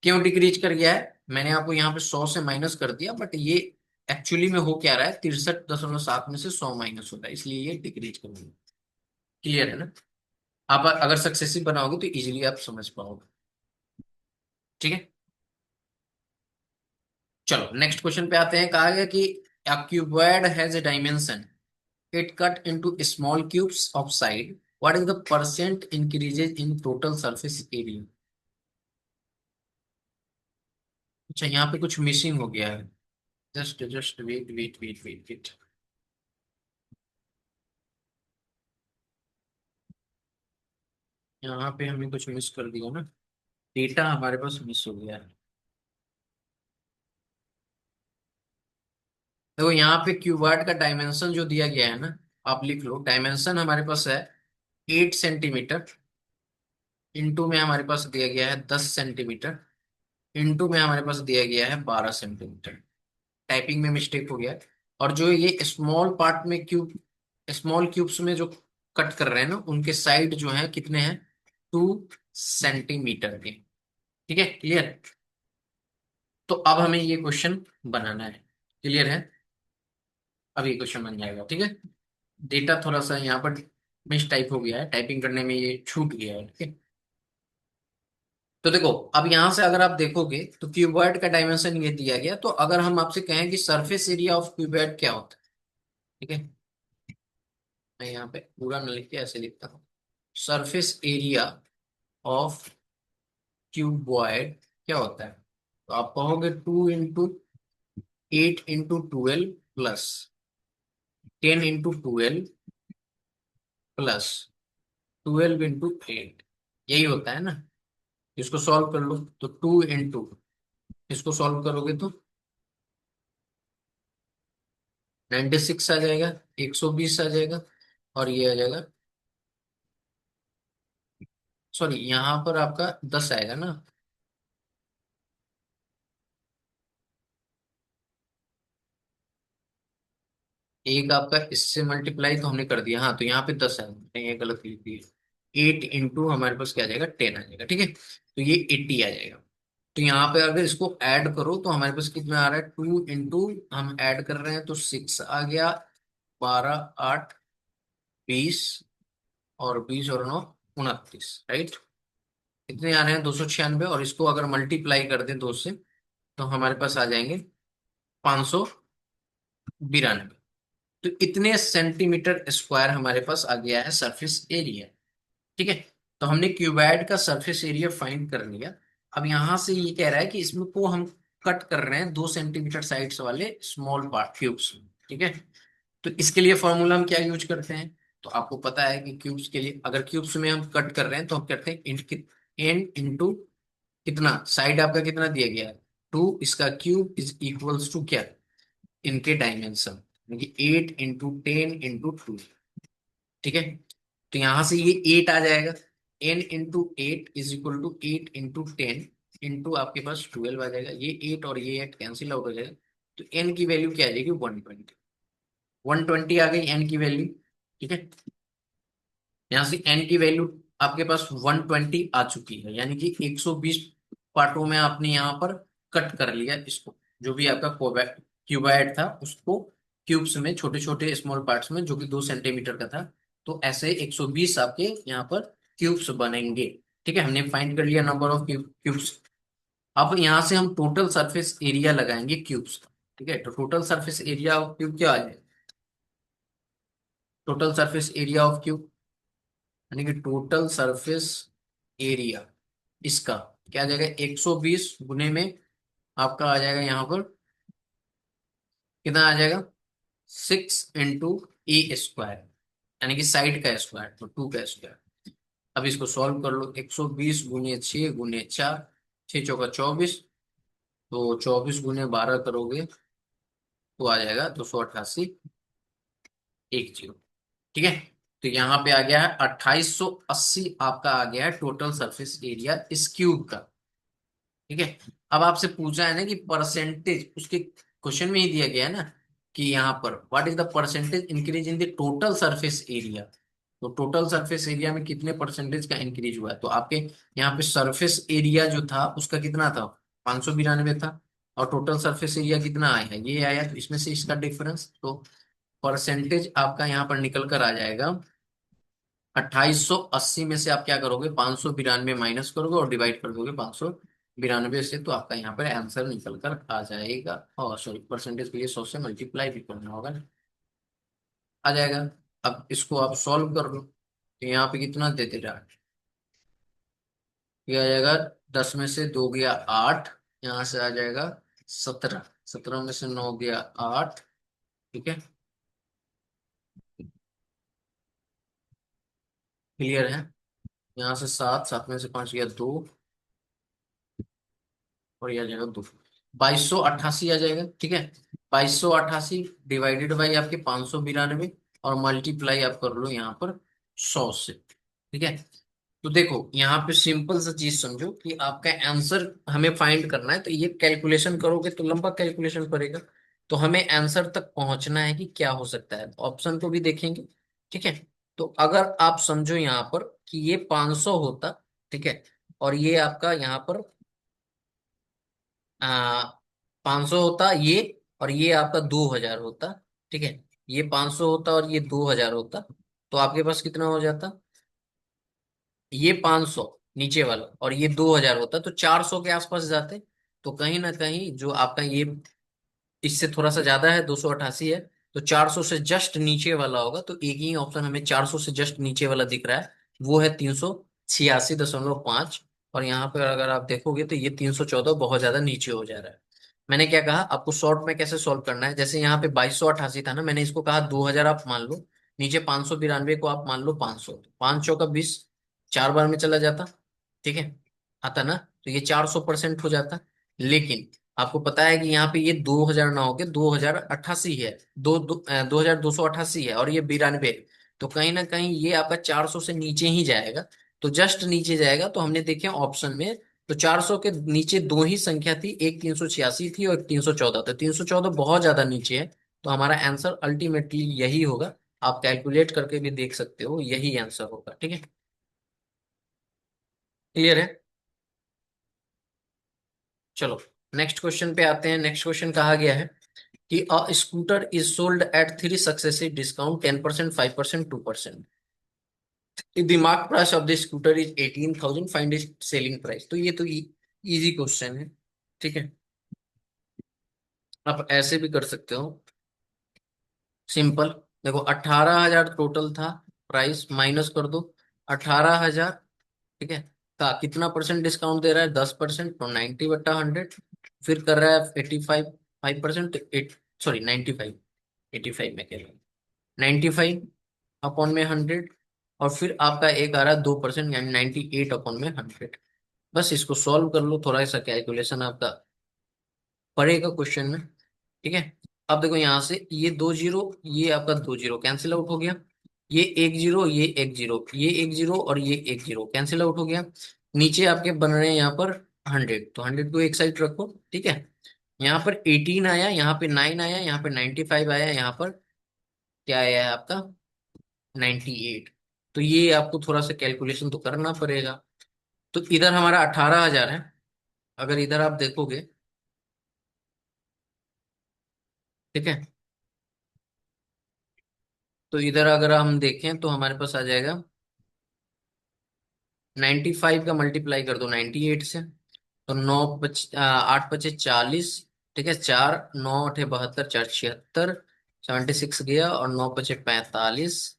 क्यों डिक्रीज कर गया है, मैंने आपको यहाँ पे 100 से माइनस कर दिया, बट ये एक्चुअली में हो क्या रहा है, 63.7 में से 100 माइनस हो रहा है, इसलिए ये डिक्रीज कर गया। क्लियर है ना? आप अगर सक्सेसिव बनाओगे तो इजीली आप समझ पाओगे। ठीक है, चलो नेक्स्ट क्वेश्चन पे आते हैं। कहा गया कि a cuboid has a dimension, it cut into small cubes of side, what is the percent increases in total surface area? अच्छा, यहाँ पे कुछ मिसिंग हो गया है। Just just wait wait wait wait wait. यहाँ पे हमने कुछ मिस कर दिया ना, डेटा हमारे पास मिस हो गया है। देखो यहाँ पे क्यूबॉइड का डायमेंशन जो दिया गया है ना, आप लिख लो, डायमेंशन हमारे पास है 8 सेंटीमीटर, इंटू में हमारे पास दिया गया है 10 सेंटीमीटर, इंटू में हमारे पास दिया गया है 12 सेंटीमीटर। टाइपिंग में मिस्टेक हो गया है। और जो ये स्मॉल पार्ट में क्यूब, स्मॉल क्यूब्स में जो कट कर रहे हैं ना, उनके साइड जो है कितने हैं, 2 सेंटीमीटर के। ठीक है, क्लियर? तो अब हमें ये क्वेश्चन बनाना है। क्लियर है? अब ये क्वेश्चन बन जाएगा। ठीक है, डेटा थोड़ा सा यहाँ पर मिस टाइप हो गया है, टाइपिंग करने में ये छूट गया है। ठीक है, तो देखो, अब यहां से अगर आप देखोगे तो क्यूबॉइड का डायमेंशन ये दिया गया, तो अगर हम आपसे कहें कि सरफेस एरिया ऑफ क्यूबॉइड क्या होता है। ठीक है, मैं यहाँ पे पूरा न लिख के ऐसे लिखता हूँ, सरफेस एरिया ऑफ क्यूबॉइड क्या होता है। तो आप कहोगे 2 into 8 into 12 plus 10 into 12 plus 12 into 8, यही होता है ना। इसको सॉल्व कर लो, तो 2 इंटू, इसको सॉल्व करोगे तो 96 आ जाएगा, 120 आ जाएगा, और ये आ जाएगा, सॉरी यहाँ पर आपका 10 आएगा ना। एक आपका इससे मल्टीप्लाई तो हमने कर दिया, हाँ, तो यहाँ पे 10 आएगा, नहीं ये गलत लिख दिया। 8 इंटू हमारे पास क्या आ जाएगा, 10 आ जाएगा। ठीक है, तो ये 80 आ जाएगा। तो यहाँ पे अगर इसको ऐड करो तो हमारे पास कितना आ रहा है, 2 इंटू, हम ऐड कर रहे हैं तो 6 आ गया, 12 8 20, और 20 और 9 29, राइट। कितने आ रहे हैं, 296, और इसको अगर मल्टीप्लाई कर दें 2 से, तो हमारे पास आ जाएंगे 592। तो इतने सेंटीमीटर स्क्वायर हमारे पास आ गया है सरफेस एरिया। ठीक है, तो हमने क्यूबॉइड का सरफेस एरिया फाइंड कर लिया। अब यहां से ये कह रहा है कि इसमें को हम कट कर रहे हैं 2 सेंटीमीटर साइड्स वाले स्मॉल पार्ट क्यूब्स में। ठीक है, तो इसके लिए फॉर्मूला हम क्या यूज करते हैं, तो आपको पता है कि क्यूब्स के लिए, अगर क्यूब्स में हम कट कर रहे हैं तो हम करते हैं एन इंटू कितना, साइड आपका कितना दिया गया है 2, इसका क्यूब इज इक्वल्स टू क्या, इनके डायमेंशन, यानी 8 इंटू 10 इंटू 2। ठीक है, तो यहां से ये 8 आ जाएगा, n into 8 is equal to 8 into 10 into आपके पास 12 आ जाएगा, ये 8 और ये 8 कैंसिल आउट हो जाएगा। तो n की वैल्यू क्या आ जाएगी, 120। 120 आ गई n की वैल्यू। ठीक है, यहाँ से n की वैल्यू आपके पास 120 आ चुकी है, यानी कि 120 पार्टों में आपने यहाँ पर कट कर लिया इसको, जो भी आपका क्यूबाइड था उसको क्यूब्स में, छोटे छोटे स्मॉल पार्ट्स में, जो कि 2 सेंटीमीटर का था। तो ऐसे 120 आपके यहाँ पर क्यूब्स बनेंगे। ठीक है, हमने फाइंड कर लिया नंबर ऑफ क्यूब्स। अब यहाँ से हम टोटल सरफेस एरिया लगाएंगे क्यूब्स का। ठीक है, तो total surface area of cube क्या आ जाएगा, total surface area of cube, यानी कि टोटल सरफेस एरिया इसका क्या आ जाएगा, 120 गुने में आपका आ जाएगा यहाँ पर कितना आ जाएगा, 6 इंटू ए स्क्वायर, यानी कि साइड का स्क्वायर, तो 2 का स्क्वायर। अब इसको सॉल्व कर लो, 120 गुने 6 गुने 4, 6 चौका 24, तो 24 गुने 12 करोगे तो आ जाएगा 288 10। ठीक है, तो यहाँ पे आ गया है 2880, आपका आ गया है टोटल सरफेस एरिया इस क्यूब का। ठीक है। अब आपसे पूछा है ना कि परसेंटेज, उसके क्वेश्चन में ही दिया गया है ना कि यहाँ पर what is the percentage increase in the total surface area. तो टोटल सरफेस एरिया में कितने परसेंटेज का इंक्रीज हुआ है, तो आपके यहाँ पे सरफेस एरिया जो था उसका कितना था, 592 था। और टोटल सरफेस एरिया कितना आया है, ये आया, तो इसमें से इसका डिफरेंस, तो परसेंटेज आपका यहाँ पर निकल कर आ जाएगा 2880 में से आप क्या करोगे, 592 माइनस करोगे और डिवाइड कर दोगे 592 से, तो आपका यहाँ पर आंसर निकल कर आ जाएगा। और सॉरी, परसेंटेज के लिए 100 से मल्टीप्लाई भी करना होगा ना, आ जाएगा। अब इसको आप सॉल्व कर लो, तो यहाँ पे कितना दे दे रहा है, ये आ जाएगा 10 में से 2 गया 8, यहाँ से आ जाएगा 17, 17 में से 9 गया 8। ठीक है, क्लियर है। यहाँ से 7, 7 में से 5 गया 2, और ये आ जाएगा 2, 2288 आ जाएगा। ठीक है, 2288 डिवाइडेड बाई आपके 592, और मल्टीप्लाई आप कर लो यहाँ पर 100 से। ठीक है, तो देखो यहाँ पे सिंपल सा चीज समझो कि आपका आंसर हमें फाइंड करना है, तो ये कैलकुलेशन करोगे तो लंबा कैलकुलेशन पड़ेगा। तो हमें आंसर तक पहुंचना है कि क्या हो सकता है, ऑप्शन को भी देखेंगे। ठीक है, तो अगर आप समझो यहाँ पर कि ये 500 होता, ठीक है, और ये आपका यहाँ पर 500 होता ये, और ये आपका 2000 होता। ठीक है, ये 500 होता और ये 2000 होता, तो आपके पास कितना हो जाता, ये 500 नीचे वाला और ये 2000 होता, तो 400 के आसपास जाते। तो कहीं ना कहीं जो आपका ये इससे थोड़ा सा ज्यादा है, 288 है, तो 400 से जस्ट नीचे वाला होगा। तो एक ही ऑप्शन हमें 400 से जस्ट नीचे वाला दिख रहा है, वो है 386.5। और यहाँ पर अगर आप देखोगे तो ये 314 बहुत ज्यादा नीचे हो जा रहा है। मैंने क्या कहा आपको, शॉर्ट में कैसे सॉल्व करना है, जैसे यहाँ पे 2288 था ना, मैंने इसको कहा 2000 आप मान लो, नीचे 592 को आप मान लो 500, 5 चौका 20, 4 बार में चला जाता। ठीक है, आता ना, तो ये 400% हो जाता। लेकिन आपको पता है कि यहाँ पे ये 2000 ना होके 2088 है, 2288 है, और ये 92, तो कहीं ना कहीं ये आपका 400 से नीचे ही जाएगा। तो जस्ट नीचे जाएगा, तो हमने देखे ऑप्शन में, तो 400 के नीचे दो ही संख्या थी, एक 386 थी और एक 314, तो 314 बहुत ज्यादा नीचे है। तो हमारा आंसर अल्टीमेटली यही होगा। आप कैलकुलेट करके भी देख सकते हो, यही आंसर होगा। ठीक है, क्लियर है। चलो नेक्स्ट क्वेश्चन पे आते हैं। नेक्स्ट क्वेश्चन कहा गया है कि a scooter is sold at 3 successive discount, 10%, 5%, 2%। The mark price of the scooter is 18,000, find is selling price. तो ये तो इजी क्वेश्चन है। ठीक है, आप ऐसे भी कर सकते हो, सिंपल। देखो 18,000 टोटल था, प्राइस माइनस कर दो 18,000। ठीक है, का कितना परसेंट डिस्काउंट दे रहा है, 10%, तो 90/100। फिर कर रहा है 85, 5%, एट, सॉरी 95, 85 में कह रहा हूँ, 95 अपॉन में 100। और फिर आपका एक आ रहा है 2%, यानी 98/100। बस इसको सॉल्व कर लो, थोड़ा सा कैलकुलेशन आपका पड़ेगा क्वेश्चन में। ठीक है, अब देखो यहाँ से ये 2 जीरो, ये आपका 2 जीरो कैंसिल आउट हो गया, ये 1 जीरो, ये 1 जीरो, ये 1 जीरो और ये 1 जीरो कैंसिल आउट हो गया। नीचे आपके बन रहे हैं यहाँ पर 100, तो 100 को एक साइड रखो। ठीक है, यहाँ पर 18 आया, यहाँ पे 9 आया, यहाँ पे 95 आया, यहाँ पर क्या आया है आपका 98। तो ये आपको थोड़ा सा कैलकुलेशन तो करना पड़ेगा। तो इधर हमारा 18,000 है, अगर इधर आप देखोगे, ठीक है, तो इधर अगर हम देखें तो हमारे पास आ जाएगा 95 का मल्टीप्लाई कर दो 98 से, तो 8 पचे 40। ठीक है, 4 9 8 72, 4 76, 76 गया, और 9 पचे 45।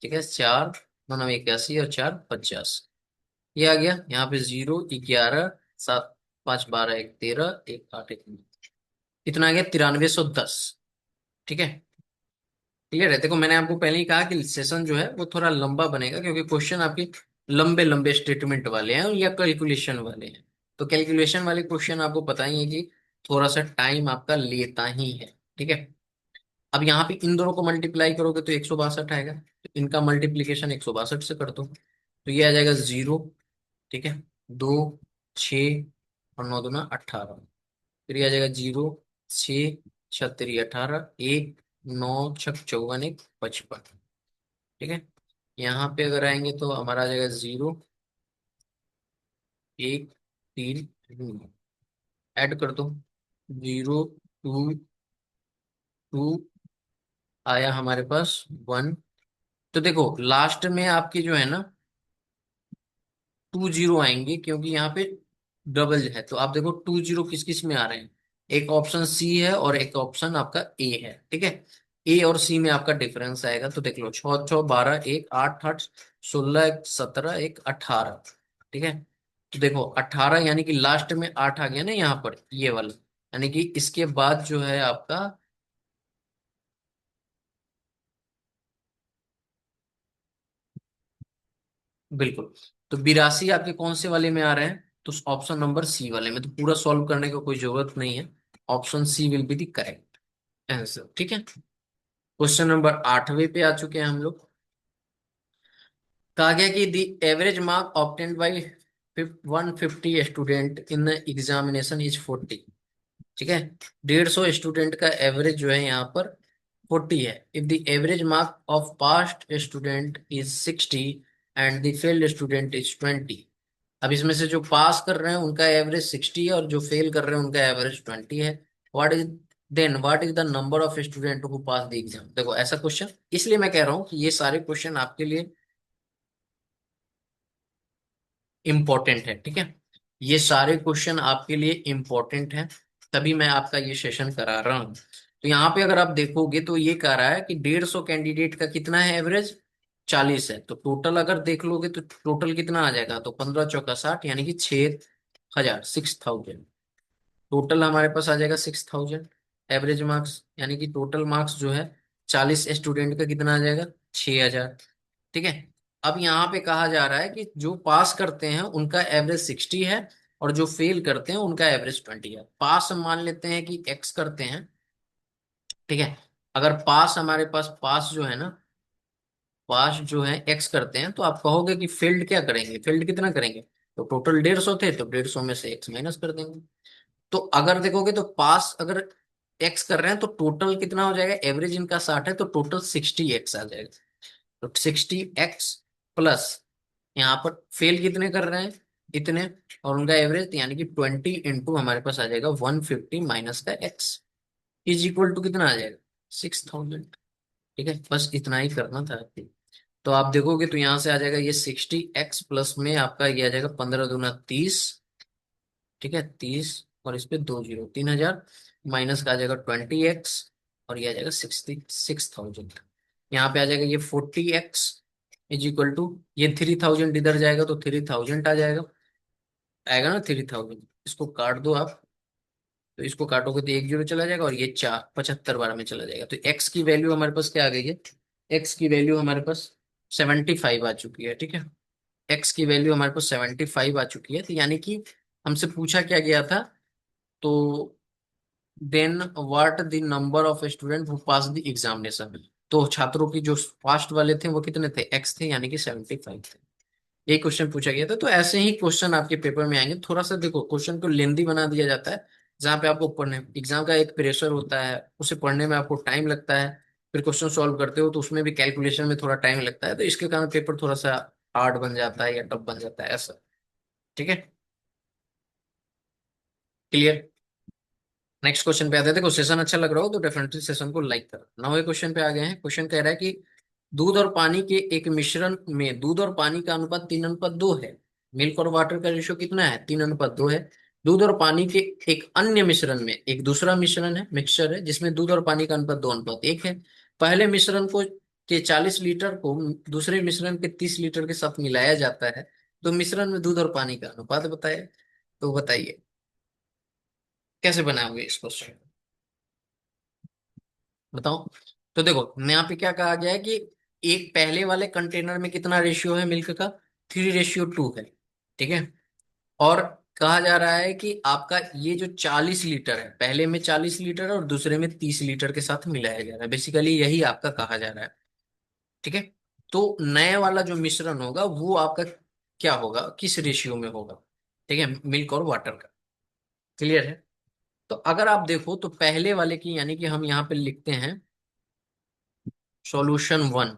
ठीक है, 4 9 9 81 और 4 50, ये आ गया। यहाँ पे 0 11 7 5 12 1 13 1 8 1 इतना आ गया 9310। ठीक है, क्लियर है। देखो मैंने आपको पहले ही कहा कि सेशन जो है वो थोड़ा लंबा बनेगा, क्योंकि क्वेश्चन आपके लंबे लंबे स्टेटमेंट वाले हैं या कैलकुलेशन वाले हैं। तो कैलकुलेशन वाले क्वेश्चन आपको पता ही है कि थोड़ा सा टाइम आपका लेता ही है। ठीक है, अब यहाँ पे इन दोनों को मल्टीप्लाई करोगे तो 162 आएगा, तो इनका मल्टीप्लीकेशन 162 से कर दो, तो ये आ जाएगा 0। ठीक है, 2 6 और 9 दूना 18, फिर ये आ जाएगा 0, 6 6 18, 1 9 6 54 1 55। ठीक है, यहाँ पे अगर आएंगे तो हमारा आ जाएगा 0 1 3 ऐड कर दो, 0 2 2 आया हमारे पास 1। तो देखो लास्ट में आपकी जो है ना 20 आएंगे, क्योंकि यहाँ पे डबल है। तो आप देखो 20 किस किस में आ रहे हैं, एक ऑप्शन सी है और एक ऑप्शन आपका ए है। ठीक है, ए और सी में आपका डिफरेंस आएगा। तो देख लो, 6 6 12, 1 8 8 16 1 17 1 18। ठीक है, तो देखो 18 यानी कि लास्ट में 8 आ गया ना यहाँ पर, ये वाला, यानी कि इसके बाद जो है आपका, बिल्कुल, तो 82 आपके कौन से वाले में आ रहे हैं, तो ऑप्शन नंबर सी वाले में। तो पूरा सॉल्व करने की कोई जरूरत नहीं है, option C will be the correct answer. ठीक है, क्वेश्चन नंबर 8वें पे आ चुके हैं हम लोग। कहा गया कि the average mark obtained by 150 student in examination is 40। ठीक है, 150 स्टूडेंट का एवरेज जो है यहाँ पर 40 है। If the average mark of past student is 60 and the failed student is 20। अब इसमें से जो पास कर रहे हैं उनका एवरेज 60 है और जो फेल कर रहे हैं उनका एवरेज 20 है। What is the number of student who pass the exam. देखो ऐसा क्वेश्चन, इसलिए मैं कह रहा हूँ कि ये सारे क्वेश्चन आपके लिए इंपॉर्टेंट है। ठीक है, ये सारे क्वेश्चन आपके लिए इंपॉर्टेंट हैं, तभी मैं आपका ये सेशन करा रहा हूँ। तो यहाँ पे अगर आप देखोगे तो ये कह रहा है कि 150 कैंडिडेट का कितना है एवरेज, 40 है। तो टोटल अगर देख लोगे तो टोटल कितना आ जाएगा, तो 15 चौका 60, यानी कि 6,000, 6,000। टोटल हमारे पास आ जाएगा 6,000 एवरेज मार्क्स, यानी कि टोटल मार्क्स जो है 40 स्टूडेंट का कितना आ जाएगा, 6,000। ठीक है, अब यहाँ पे कहा जा रहा है कि जो पास करते हैं उनका एवरेज 60 है और जो फेल करते हैं उनका एवरेज 20 है। पास हम मान लेते हैं कि एक्स करते हैं। ठीक है, अगर पास हमारे पास, पास जो है ना, पास जो है एक्स करते हैं, तो आप कहोगे कि फील्ड क्या करेंगे, फील्ड कितना करेंगे, तो टोटल 150 थे तो 150 में से एक्स माइनस कर देंगे। तो अगर देखोगे तो पास अगर एक्स कर रहे हैं तो टोटल कितना हो जाएगा, एवरेज इनका 60 है तो टोटल 60 एक्स आ जाएगा। तो 60 एक्स प्लस यहाँ पर फेल कितने कर रहे हैं, इतने, और उनका एवरेज, यानी कि 20 इंटू हमारे पास आ जाएगा 150 माइनस का एक्स इज इक्वल टू कितना आ जाएगा, 6,000। ठीक है, बस इतना ही करना था। तो आप देखोगे तो यहाँ से आ जाएगा ये 60 एक्स प्लस में आपका ये आ जाएगा 15 दूना 30। ठीक है, 30, और इस पे 2 0, 3,000 माइनस का आ जाएगा 20 एक्स, और ये आ जाएगा 6,000। यहाँ पे आ जाएगा ये 40 एक्स इज इक्वल टू, ये 3,000 इधर जाएगा तो 3,000 आ जाएगा, आएगा ना 3,000। इसको काट दो आप, तो इसको काटोगे तो 1 0 चला जाएगा और ये 4 75 बार में चला जाएगा। तो एक्स की वैल्यू हमारे पास क्या आ गई है, एक्स की वैल्यू हमारे पास 75 आ चुकी है। ठीक है, एक्स की वैल्यू हमारे पास 75 आ चुकी है। तो यानी कि हमसे पूछा क्या गया था, तो then what the number of student who pass the examination. तो छात्रों की जो पास्ट वाले थे वो कितने थे, एक्स थे, यानी कि 75 थे। यही क्वेश्चन पूछा गया था। तो ऐसे ही क्वेश्चन आपके पेपर में आएंगे। थोड़ा सा देखो क्वेश्चन को लेंदी बना दिया जाता है, जहाँ पे आपको पढ़ने, एग्जाम का एक प्रेशर होता है, उसे पढ़ने में आपको टाइम लगता है, फिर क्वेश्चन सॉल्व करते हो तो उसमें भी कैलकुलेशन में थोड़ा टाइम लगता है, तो इसके कारण पेपर थोड़ा सा हार्ड बन जाता है या टफ बन जाता है ऐसा। ठीक है, क्लियर। नेक्स्ट क्वेश्चन पे आते हैं। देखो सेशन अच्छा लग रहा हो तो डेफिनेटली सेशन को लाइक करो। नौवे क्वेश्चन पे आ गए हैं। क्वेश्चन कह रहा है कि दूध और पानी के एक मिश्रण में दूध और पानी का अनुपात 3:2 है। मिल्क और वाटर का रेशियो कितना है, 3:2 है। दूध और पानी के एक अन्य मिश्रण में, एक दूसरा मिश्रण है, मिक्सचर है, जिसमें दूध और पानी का अनुपात 2:1 है। पहले मिश्रण को के 40 लीटर को दूसरे मिश्रण के 30 लीटर के साथ मिलाया जाता है, तो मिश्रण में दूध और पानी का अनुपात बताए। तो बताइए कैसे बनाओगे इस क्वेश्चन, बताओ। तो देखो यहाँ पे क्या कहा गया है कि एक पहले वाले कंटेनर में कितना रेशियो है मिल्क का, 3:2 है। ठीक है, और कहा जा रहा है कि आपका ये जो 40 लीटर है, पहले में 40 लीटर है और दूसरे में 30 लीटर के साथ मिलाया जा रहा है, बेसिकली यही आपका कहा जा रहा है। ठीक है, तो नए वाला जो मिश्रण होगा वो आपका क्या होगा, किस रेशियो में होगा। ठीक है, मिल्क और वाटर का। क्लियर है। तो अगर आप देखो तो पहले वाले की, यानी कि हम यहाँ पे लिखते हैं सॉल्यूशन वन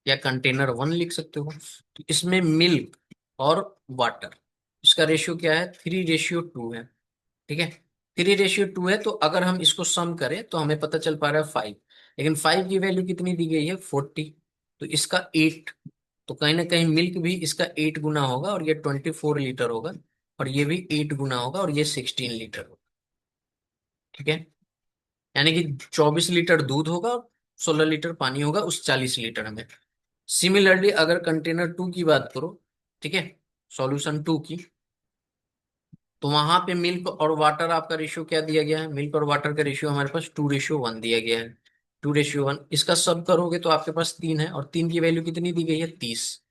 या कंटेनर वन लिख सकते हो। तो इसमें मिल्क और वाटर, इसका रेशियो क्या है, 3:2 है। ठीक है, 3:2 है। तो अगर हम इसको सम करें तो हमें पता चल पा रहा है 5, लेकिन 5 की वैल्यू कितनी दी गई है, 40। तो इसका 8, तो कहीं ना कहीं मिल्क भी इसका 8 गुना होगा और ये 24 लीटर होगा, और ये भी 8 गुना होगा और ये 16 लीटर होगा। ठीक है, यानी कि 24 लीटर दूध होगा और 16 लीटर पानी होगा उस 40 लीटर में। सिमिलरली अगर कंटेनर टू की बात करो, ठीक है, सॉल्यूशन टू की, तो वहां पे मिल्क और वाटर आपका रेशियो क्या दिया गया है, मिल्क और वाटर का रेशियो हमारे पास 2:1 दिया गया है। 2:1, इसका सब करोगे तो आपके पास 3 है, और 3 की वैल्यू कितनी दी गई है, 30।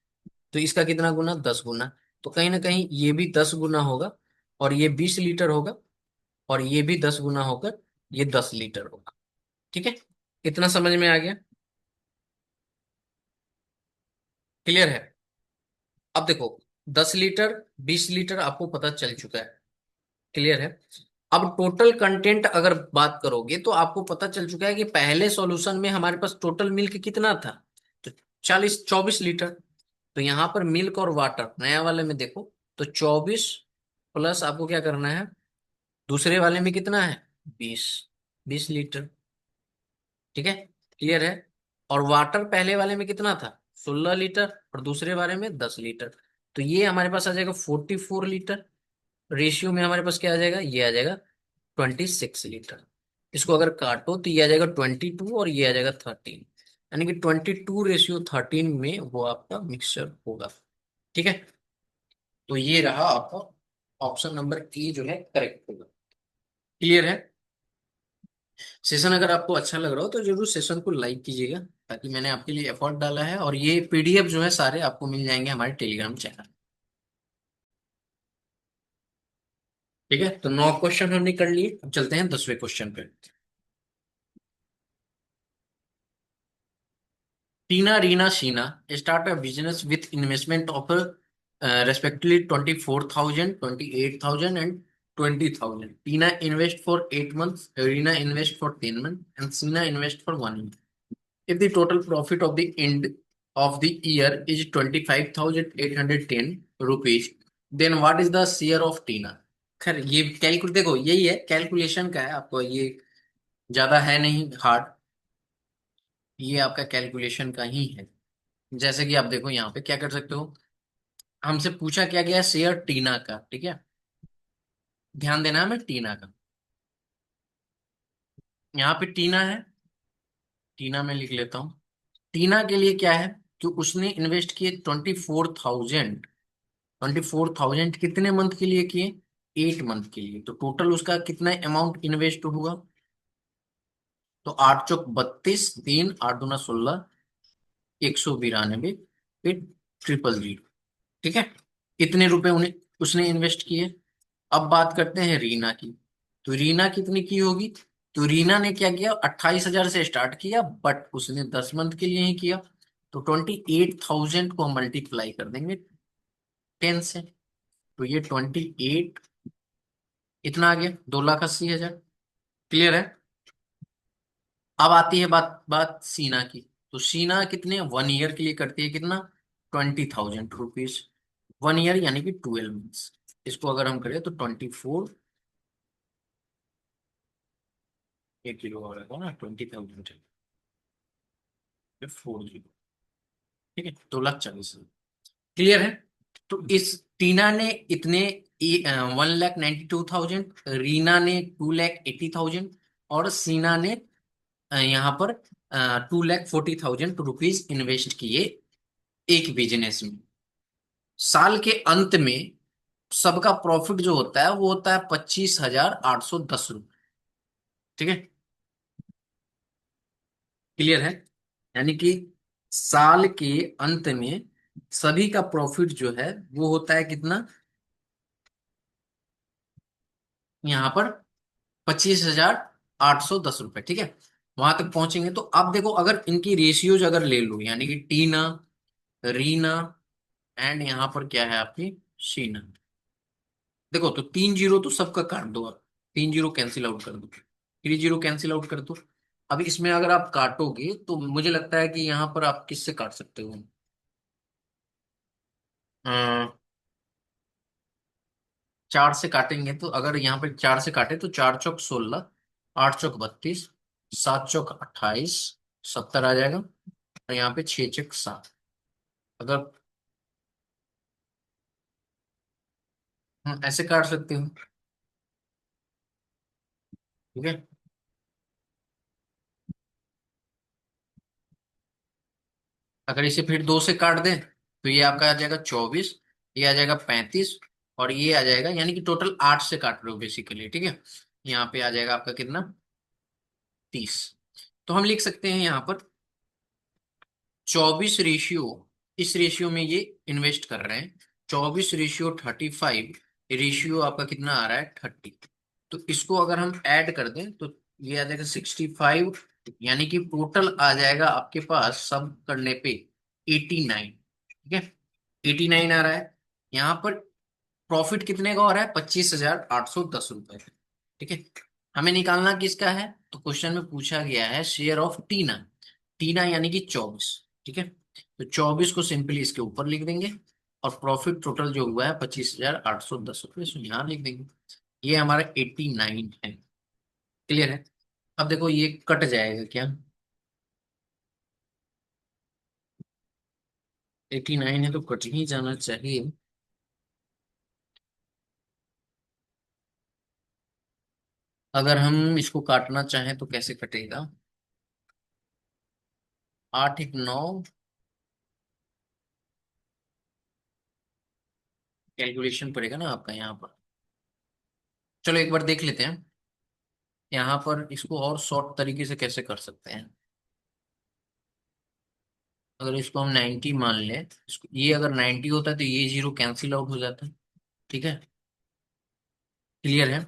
तो इसका कितना गुना, 10 गुना। तो कहीं ना कहीं ये भी 10 गुना होगा, और ये 20 लीटर होगा, और ये भी 10 गुना होकर ये 10 लीटर होगा। ठीक है, इतना समझ में आ गया, क्लियर है। अब देखो, 10 लीटर, 20 लीटर आपको पता चल चुका है, क्लियर है। अब टोटल कंटेंट अगर बात करोगे तो आपको पता चल चुका है कि पहले सॉल्यूशन में हमारे पास टोटल मिल्क कितना था, तो 24 लीटर। तो यहां पर मिल्क और वाटर नया वाले में देखो, तो 24 प्लस आपको क्या करना है, दूसरे वाले में कितना है, 20, 20 लीटर। ठीक है, क्लियर है। और वाटर पहले वाले में कितना था, 16 लीटर, और दूसरे वाले में 10 लीटर। तो ये हमारे पास आ जाएगा 44 लीटर। रेशियो में हमारे पास क्या आ जाएगा, ये आ जाएगा 26 लीटर। इसको अगर काटो तो ये आ जाएगा 22 और ये आ जाएगा 13, यानी कि 22:13 में वो आपका मिक्सचर होगा। ठीक है, तो ये रहा आपका ऑप्शन नंबर ए जो है करेक्ट होगा। क्लियर है। सेशन अगर आपको अच्छा लग रहा हो तो जरूर सेशन को लाइक कीजिएगा, ताकि मैंने आपके लिए एफर्ट डाला है, और ये पीडीएफ जो है सारे आपको मिल जाएंगे हमारे टेलीग्राम चैनल। ठीक है, तो 9 क्वेश्चन हमने कर लिए, अब चलते हैं 10वें क्वेश्चन पे। टीना Reena Sheena start a business with investment of respectively 24,000, 28,000 and 20,000. Tina invest for 8 months, Reena invest for 10 months, and Sheena invest for 1 year. If the total profit of the end of the year is 25,810 rupees, then what is the share of Tina? खैर ये कैलकुलेट देखो, यही है, कैलकुलेशन का है, आपको ये ज्यादा है नहीं हार्ड, ये आपका कैलकुलेशन का ही है। जैसे कि आप देखो यहाँ पे क्या कर सकते हो, हमसे पूछा क्या गया है, शेयर टीना का, ठीक है, ध्यान देना है, हमें टीना का, यहाँ पे टीना है, टीना में लिख लेता हूँ। टीना के लिए क्या है, जो उसने इन्वेस्ट किए 24,000, 24,000 कितने मंथ के लिए किए, 8 मंथ के लिए। तो टोटल उसका कितना अमाउंट इन्वेस्ट हुआ, तो 8 चौक 32, 3 8 दूना 16, 192, फिर 000। ठीक है, इतने रुपए उन्हें उसने इन्वेस्ट किए। अब बात करते हैं रीना की। तो रीना कितनी की होगी, तो रीना ने क्या किया, 28,000 से स्टार्ट किया, बट उसने 10 मंथ के लिए ही किया। तो 28,000 को हम मल्टीप्लाई कर देंगे 10 से, तो ये 28, इतना आ गया, 2,80,000। क्लियर है। अब आती है बात बात सीना की। तो सीना कितने 1 ईयर के लिए करती है, कितना, 20,000 रुपीज, 1 ईयर यानी कि 12 मंथ्स। इसको अगर हम करें तो 24, 1 किलो हो रहा था ना, 20,000 40, ठीक है, 2,40,000। क्लियर है। तो इस टीना ने इतने 1,92,000, रीना ने 2,80,000, और सीना ने यहाँ पर 2,40,000 रुपीज इन्वेस्ट किए एक बिजनेस में। साल के अंत में सबका प्रॉफिट जो होता है वो होता है 25,810 रुपये। ठीक है, क्लियर है। यानी कि साल के अंत में सभी का प्रॉफिट जो है वो होता है कितना, यहाँ पर 25,810 रुपये। ठीक है, वहां तक पहुंचेंगे। तो अब देखो, अगर इनकी रेशियोज अगर ले लो, यानी कि टीना, रीना, एंड यहाँ पर क्या है आपकी शीना, देखो तो 3 जीरो तो सबका काट दो आप, 3 जीरो कैंसिल आउट कर दो, 3 जीरो कैंसिल आउट कर दो। अब इसमें अगर आप काटोगे तो मुझे लगता है कि यहाँ पर आप किससे काट सकते हो। अ, 4 से काटेंगे तो अगर यहाँ पे 4 से काटे तो 4 चौक 16, 8 चौक 32, 7 चौक 28, 70 आ जाएगा। और यहाँ पे 6 चौक 7। अगर हम ऐसे काट सकते हो, ठीक है। अगर इसे फिर 2 से काट दें तो ये आपका आ जाएगा 24, ये आ जाएगा 35, और ये आ जाएगा, यानी कि टोटल 8 से काट रहे हो बेसिकली, ठीक है। यहाँ पे आ जाएगा आपका कितना, 30। तो हम लिख सकते हैं यहाँ पर 24 रेशियो, इस रेशियो में ये इन्वेस्ट कर रहे हैं। 24 रेशियो 35, रेशियो आपका कितना आ रहा है 30। तो इसको अगर हम ऐड कर दें तो ये आ जाएगा 65, यानी कि टोटल आ जाएगा आपके पास सब करने पे 89, ठीक है। 89 आ रहा है। यहाँ पर प्रॉफिट कितने का हो रहा है, 25,810 रुपए, ठीक है। हमें निकालना किसका है, तो क्वेश्चन में पूछा गया है शेयर ऑफ टीना, टीना यानी कि 24, ठीक है। तो 24 को सिंपली इसके ऊपर लिख देंगे, और प्रॉफिट टोटल जो हुआ है 25,810 रुपये, इसको यहाँ लिख देंगे। ये हमारा 89 है। क्लियर है। अब देखो ये कट जाएगा क्या, 89 है तो कट ही जाना चाहिए। अगर हम इसको काटना चाहें तो कैसे कटेगा, 8 1 9, कैलकुलेशन पड़ेगा ना आपका यहाँ पर। चलो एक बार देख लेते हैं यहाँ पर इसको और शॉर्ट तरीके से कैसे कर सकते हैं। अगर इसको हम 90 मान लें, ये अगर 90 होता है तो ये जीरो कैंसिल आउट हो जाता है, ठीक है। क्लियर है।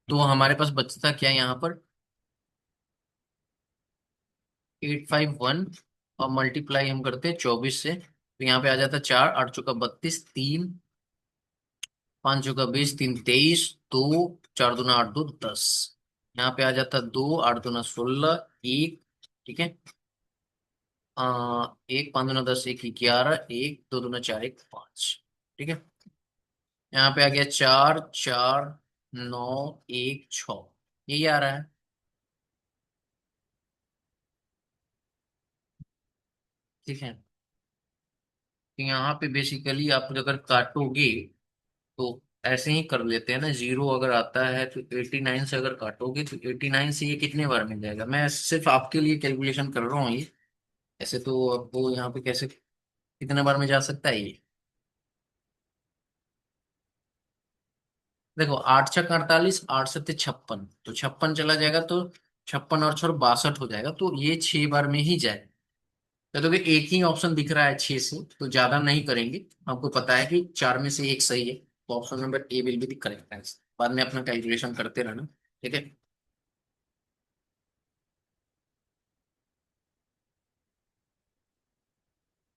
तो हमारे पास बचता क्या यहाँ पर, 851, और मल्टीप्लाई हम करते हैं 24 से, तो यहाँ पे आ जाता है 4 8 चौका 32, 3 5 चौका 20, 3 23, 2 4 दूना 8 2 10, यहाँ पे आ जाता है 2 8 दूना 16, 1, ठीक है। 1 5 दूना 10, 1 11, 1 2 दूना 4 1 5, ठीक है। यहाँ पे आ गया 4 4 9 1 6, यही आ रहा है, ठीक है। तो यहाँ पे बेसिकली आप अगर काटोगे तो ऐसे ही कर लेते हैं ना, जीरो अगर आता है तो 89 से अगर काटोगे तो 89 से ये कितने बार मिल जाएगा, मैं सिर्फ आपके लिए कैलकुलेशन कर रहा हूँ ये। ऐसे तो आपको यहाँ पे कैसे कितने बार में जा सकता है ये। देखो 8 6 48, 8 7 56, तो 56 चला जाएगा तो 56 और 6 62 हो जाएगा, तो ये 6 बार में ही जाए। तो देखो एक ही ऑप्शन दिख रहा है 6 से, तो ज्यादा नहीं करेंगे। हमको पता है कि 4 में से एक सही है, तो option number A will be the correct answer. बाद में अपना कैलकुलेशन करते रहना, ठीक है।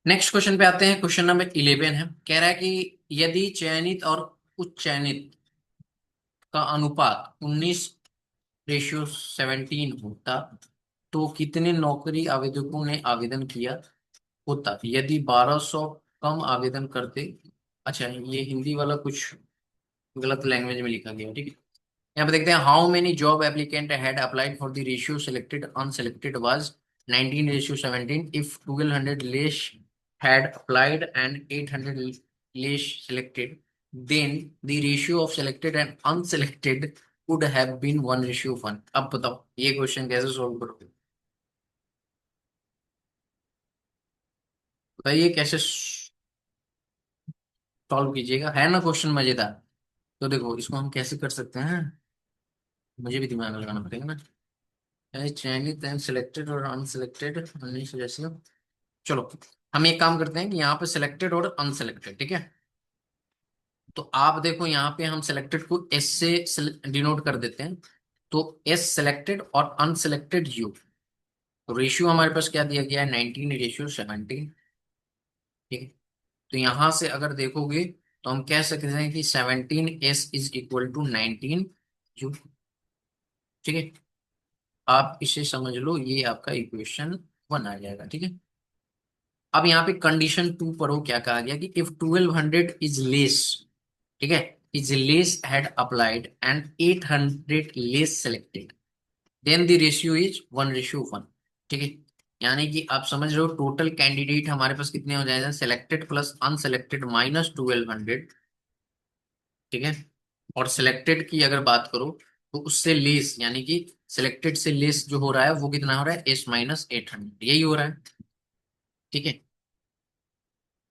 नेक्स्ट क्वेश्चन पे आते हैं। क्वेश्चन नंबर 11 है, कह रहा है कि यदि चयनित और उच्च चयनित का अनुपात 19:17 होता तो कितने नौकरी आवेदकों ने आवेदन किया होता, यदि 1200 कम आवेदन करते। अच्छा ये हिंदी वाला कुछ गलत लैंग्वेज में लिखा गया है, ठीक है। यहाँ पे देखते हैं, how many job applicant had applied for the ratio selected unselected was 19:17, if 1200 less had applied and 800 less selected, then the ratio of selected and unselected would have been 1:1। अब बताओ ये क्वेश्चन कैसे सॉल्व करोगे, बताइए कैसे सॉल्व कीजिएगा, है ना क्वेश्चन मजेदार। तो देखो इसको हम कैसे कर सकते हैं, मुझे भी दिमाग लगाना पड़ेगा ना। चयनित एंड सिलेक्टेड और अनसिलेक्टेड, उन्नीस जैसे। चलो हम एक काम करते हैं कि यहाँ पे सिलेक्टेड और अनसिलेक्टेड, ठीक है। तो आप देखो यहाँ पे हम सिलेक्टेड को एस से डिनोट कर देते हैं, तो एस सिलेक्टेड और अनसिलेक्टेड यू। तो रेशियो हमारे पास क्या दिया गया है, 19:17, ठीक है। तो यहाँ से अगर देखोगे तो हम कह सकते हैं कि 17s is equal to 19u। ठीक है, आप इसे समझ लो, ये आपका इक्वेशन 1 आ जाएगा। ठीक है, अब यहाँ पे कंडीशन 2 पढ़ो, क्या कहा गया कि इफ 1200 इज लेस, ठीक है, is less had applied and 800 less selected, then the ratio is 1:1। ठीक है, यानी कि आप समझ रहे हो टोटल कैंडिडेट हमारे पास कितने हो जाएगा, सिलेक्टेड प्लस अनसेलेक्टेड माइनस 1200। ठीक है, और सिलेक्टेड की अगर बात करो तो उससे लेस, यानी कि सिलेक्टेड से लेस जो हो रहा है वो कितना हो रहा है, S-800, यही हो रहा है। ठीक है,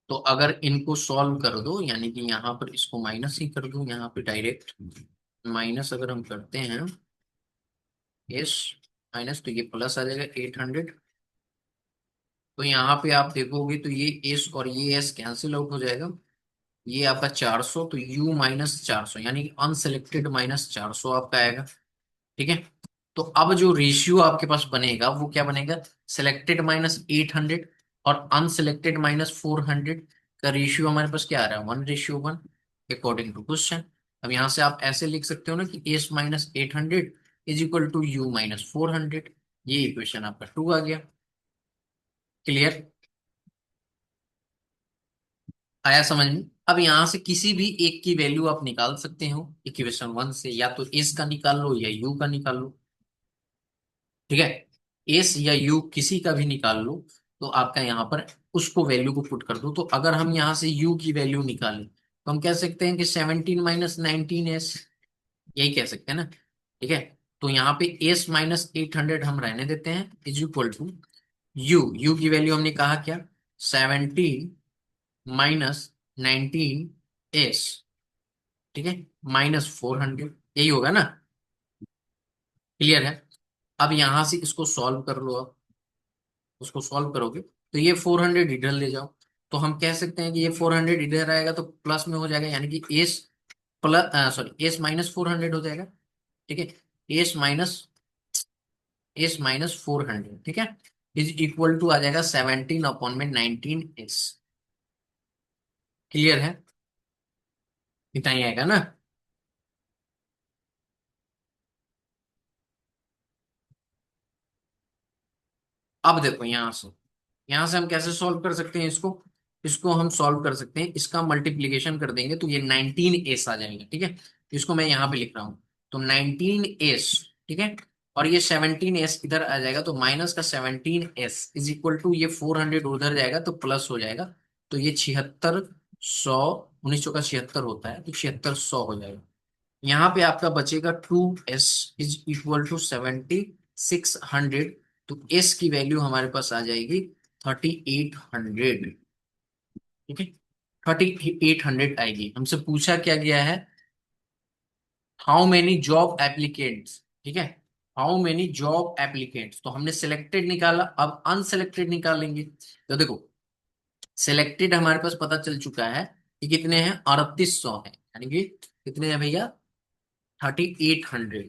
तो अगर इनको सॉल्व कर दो, यानी कि यहाँ पर इसको माइनस ही कर दो, यहाँ पे डायरेक्ट माइनस अगर हम करते हैं एस माइनस, तो ये प्लस आ जाएगा 800। तो यहाँ पे आप देखोगे तो ये एस और ये एस कैंसिल आउट हो जाएगा, ये आपका 400, तो यू माइनस 400, यानी कि अनसेलेक्टेड माइनस 400 आपका आएगा। ठीक है, तो अब जो रेशियो आपके पास बनेगा वो क्या बनेगा, सिलेक्टेड माइनस 800 और अनसिलेक्टेड माइनस 400 का रेशियो हमारे पास क्या आ रहा है, 1:1 अकॉर्डिंग टू क्वेश्चन। अब यहां से आप ऐसे लिख सकते हो ना कि S-800 is equal to U-400। ये इक्वेशन आपका 2 आ गया। क्लियर, आया समझ में? अब यहां से किसी भी एक की वैल्यू आप निकाल सकते हो इक्वेशन 1 से, या तो एस का निकाल लो या यू का निकाल लो। ठीक है, एस या यू किसी का भी निकाल लो, तो आपका यहाँ पर उसको वैल्यू को पुट कर दो। तो अगर हम यहाँ से यू की वैल्यू निकालें तो हम कह सकते हैं कि 17 - 19s, यही कह सकते हैं ना। ठीक है, तो यहाँ पे S-800 हम रहने देते हैं, इज इक्वल टू यू की वैल्यू हमने कहा क्या, 17 - 19s। ठीक है, -400, यही होगा ना। क्लियर है, अब यहां से इसको सॉल्व कर लो, आप उसको सॉल्व करोगे तो ये 400 इधर ले जाओ, तो हम कह सकते हैं कि ये 400 इधर आएगा तो प्लस में हो जाएगा, यानी कि एस प्लस सॉरी S-400 हो जाएगा। ठीक है, एस माइनस 400, ठीक है, इज इक्वल टू आ जाएगा 17/19s। क्लियर है, इतना ही आएगा ना। अब देखो यहां से हम कैसे सॉल्व कर सकते हैं इसको, इसको हम सॉल्व कर सकते हैं, इसका मल्टीप्लीकेशन कर देंगे तो ये 19s आ जाएगा। ठीक है, इसको मैं यहाँ पे लिख रहा हूँ, तो 19s, ठीक है, और ये 17s इधर आ जाएगा, तो माइनस का 17s इज इक्वल टू ये 400 उधर जाएगा तो प्लस हो जाएगा, तो ये 7600, 1900 का 76 होता है, तो 7600 हो जाएगा। यहाँ पे आपका बचेगा 2s इज इक्वल टू 7600, तो s की वैल्यू हमारे पास आ जाएगी 3800। ठीक है, 3800 आएगी। हमसे पूछा क्या गया है, हाउ मेनी जॉब एप्लीकेंट्स। ठीक है, हाउ मेनी जॉब एप्लीकेंट्स, तो हमने सिलेक्टेड निकाला, अब अनसेलेक्टेड निकालेंगे। तो देखो सिलेक्टेड हमारे पास पता चल चुका है कि कितने हैं, 3800 है, यानी कि कितने हैं भैया, 3800।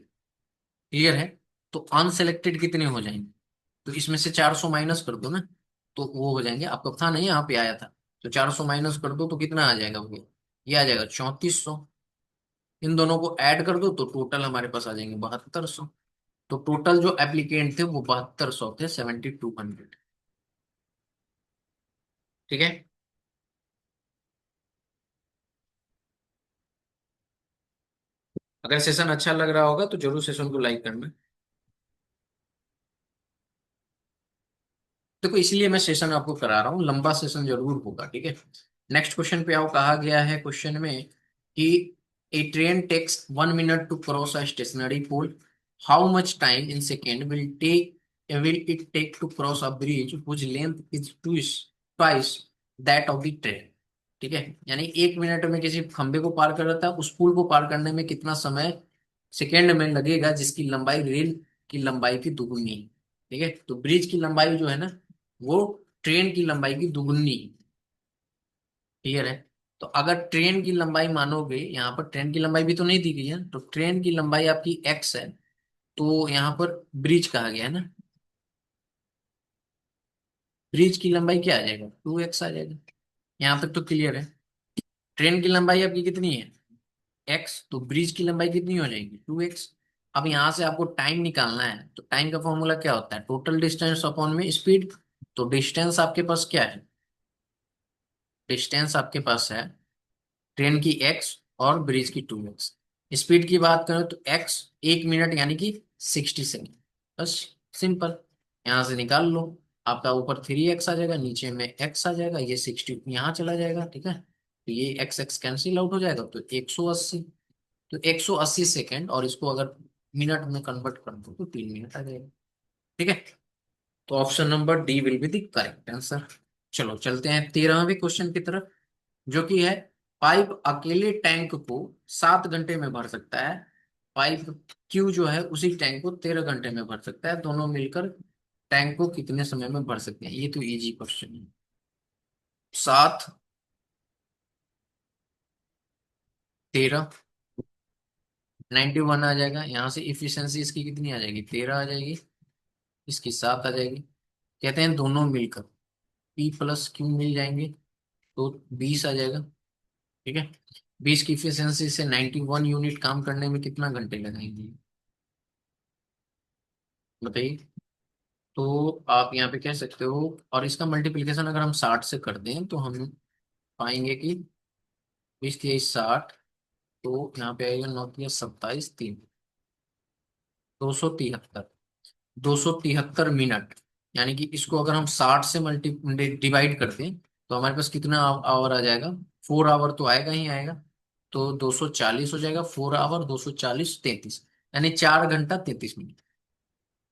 क्लियर है, तो अनसेलेक्टेड कितने हो जाएंगे, तो इसमें से 400 माइनस कर दो ना, तो वो हो जाएंगे, आपका था नहीं यहाँ पे आया था, तो 400 माइनस कर दो तो कितना आ जाएगा भैया, ये आ जाएगा 3400। इन दोनों को ऐड कर दो तो टोटल हमारे पास आ जाएंगे 7200। तो टोटल जो एप्लीकेंट थे वो 7200 थे, 7200। ठीक है, अगर सेशन अच्छा लग रहा होगा तो जरूर सेशन को लाइक करना। देखो इसलिए मैं सेशन आपको करा रहा हूँ, लंबा सेशन जरूर होगा। ठीक है, नेक्स्ट क्वेश्चन पे आओ, कहा गया है क्वेश्चन में कि a train takes 1 minute to cross a stationary pole, how much time in second will it take to cross a bridge whose length is twice that of the train. ठीक है, यानी 1 मिनट में किसी खंबे को पार कर रहा था, उस पुल को पार करने में कितना समय सेकेंड में लगेगा, जिसकी लंबाई रेल की लंबाई की दुगुनी है। ठीक है, तो ब्रिज की लंबाई जो है ना वो ट्रेन की लंबाई की दुगुनी। क्लियर है, तो अगर ट्रेन की लंबाई मानोगे, यहाँ पर ट्रेन की लंबाई भी तो नहीं दी गई है, तो ट्रेन की लंबाई आपकी एक्स है, तो यहाँ पर ब्रिज कहा गया है ना, ब्रिज की लंबाई क्या आ जाएगा, 2x आ जाएगा। यहाँ तक तो क्लियर है। ट्रेन की लंबाई आपकी कितनी है एक्स, तो ब्रिज की लंबाई कितनी हो जाएगी 2x। अब यहां से आपको टाइम निकालना है, तो टाइम का फॉर्मूला क्या होता है, टोटल डिस्टेंस अपॉन में स्पीड। तो डिस्टेंस आपके पास क्या है, डिस्टेंस आपके पास है ट्रेन की एक्स और ब्रिज की 2x। स्पीड की बात करें तो एक्स 1 मिनट यानी कि 60 सेकेंड। बस, सिंपल। यहां से निकाल लो, आपका ऊपर 3x आ जाएगा, नीचे में x आ जाएगा, ये 60 यहाँ चला जाएगा, ठीक है। तो ये एक्स एक्स कैंसिल आउट हो जाएगा, तो 180। तो 180 सेकेंड, और इसको अगर मिनट में कन्वर्ट कर दो तो 3 मिनट आ जाएगा, ठीक है। तो option number D will be the correct answer. चलो चलते हैं 13वें क्वेश्चन की तरफ, जो कि है पाइप अकेले टैंक को 7 घंटे में भर सकता है, पाइप क्यू जो है उसी टैंक को 13 घंटे में भर सकता है, दोनों मिलकर टैंक को कितने समय में भर सकते हैं। ये तो इजी क्वेश्चन है। 7, 13, 91 आ जाएगा। यहाँ से इफिशियंसी इसकी कितनी आ जाएगी, 13 आ जाएगी, इसकी 7 आ जाएगी। कहते हैं दोनों मिलकर पी प्लस क्यू मिल जाएंगे, तो 20 आ जाएगा, ठीक है। 20 की इफिशियंसी से 91 यूनिट काम करने में कितना घंटे लगाएंगे, बताइए। तो आप यहाँ पे कह सकते हो, और इसका मल्टीप्लिकेशन अगर हम 60 से कर दें तो हम पाएंगे कि 20 × 3 = 60। तो यहाँ पे आएगा 9 × 27 = 3, 273, 273 मिनट। यानी कि इसको अगर हम 60 से मल्टी डिवाइड कर दें तो हमारे पास कितना आवर आ जाएगा, 4 आवर तो आएगा ही आएगा। तो 240 हो जाएगा, 4 आवर 240 33, यानी 4 घंटा 33 minute,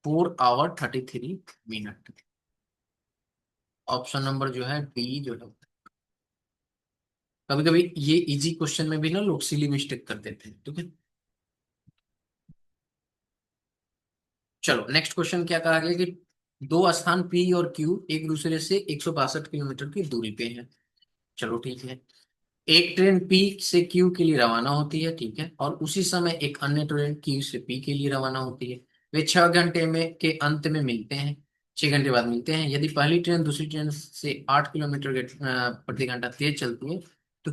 4 hour 33 minute. Option number जो है डी जो है। कभी कभी ये इजी क्वेश्चन में भी ना लोग सिली मिस्टेक कर देते हैं, ठीक है। चलो नेक्स्ट क्वेश्चन क्या कहा गया कि दो स्थान पी और क्यू एक दूसरे से 162 किलोमीटर की दूरी पे हैं। चलो ठीक है। एक ट्रेन पी से क्यू के लिए रवाना होती है, ठीक है, और उसी समय एक अन्य ट्रेन क्यू से पी के लिए रवाना होती है। वे 6 घंटे में के अंत में मिलते हैं, 6 घंटे बाद मिलते हैं। यदि पहली ट्रेन दूसरी ट्रेन से 8 किलोमीटर प्रति घंटा तेज चलती है, तो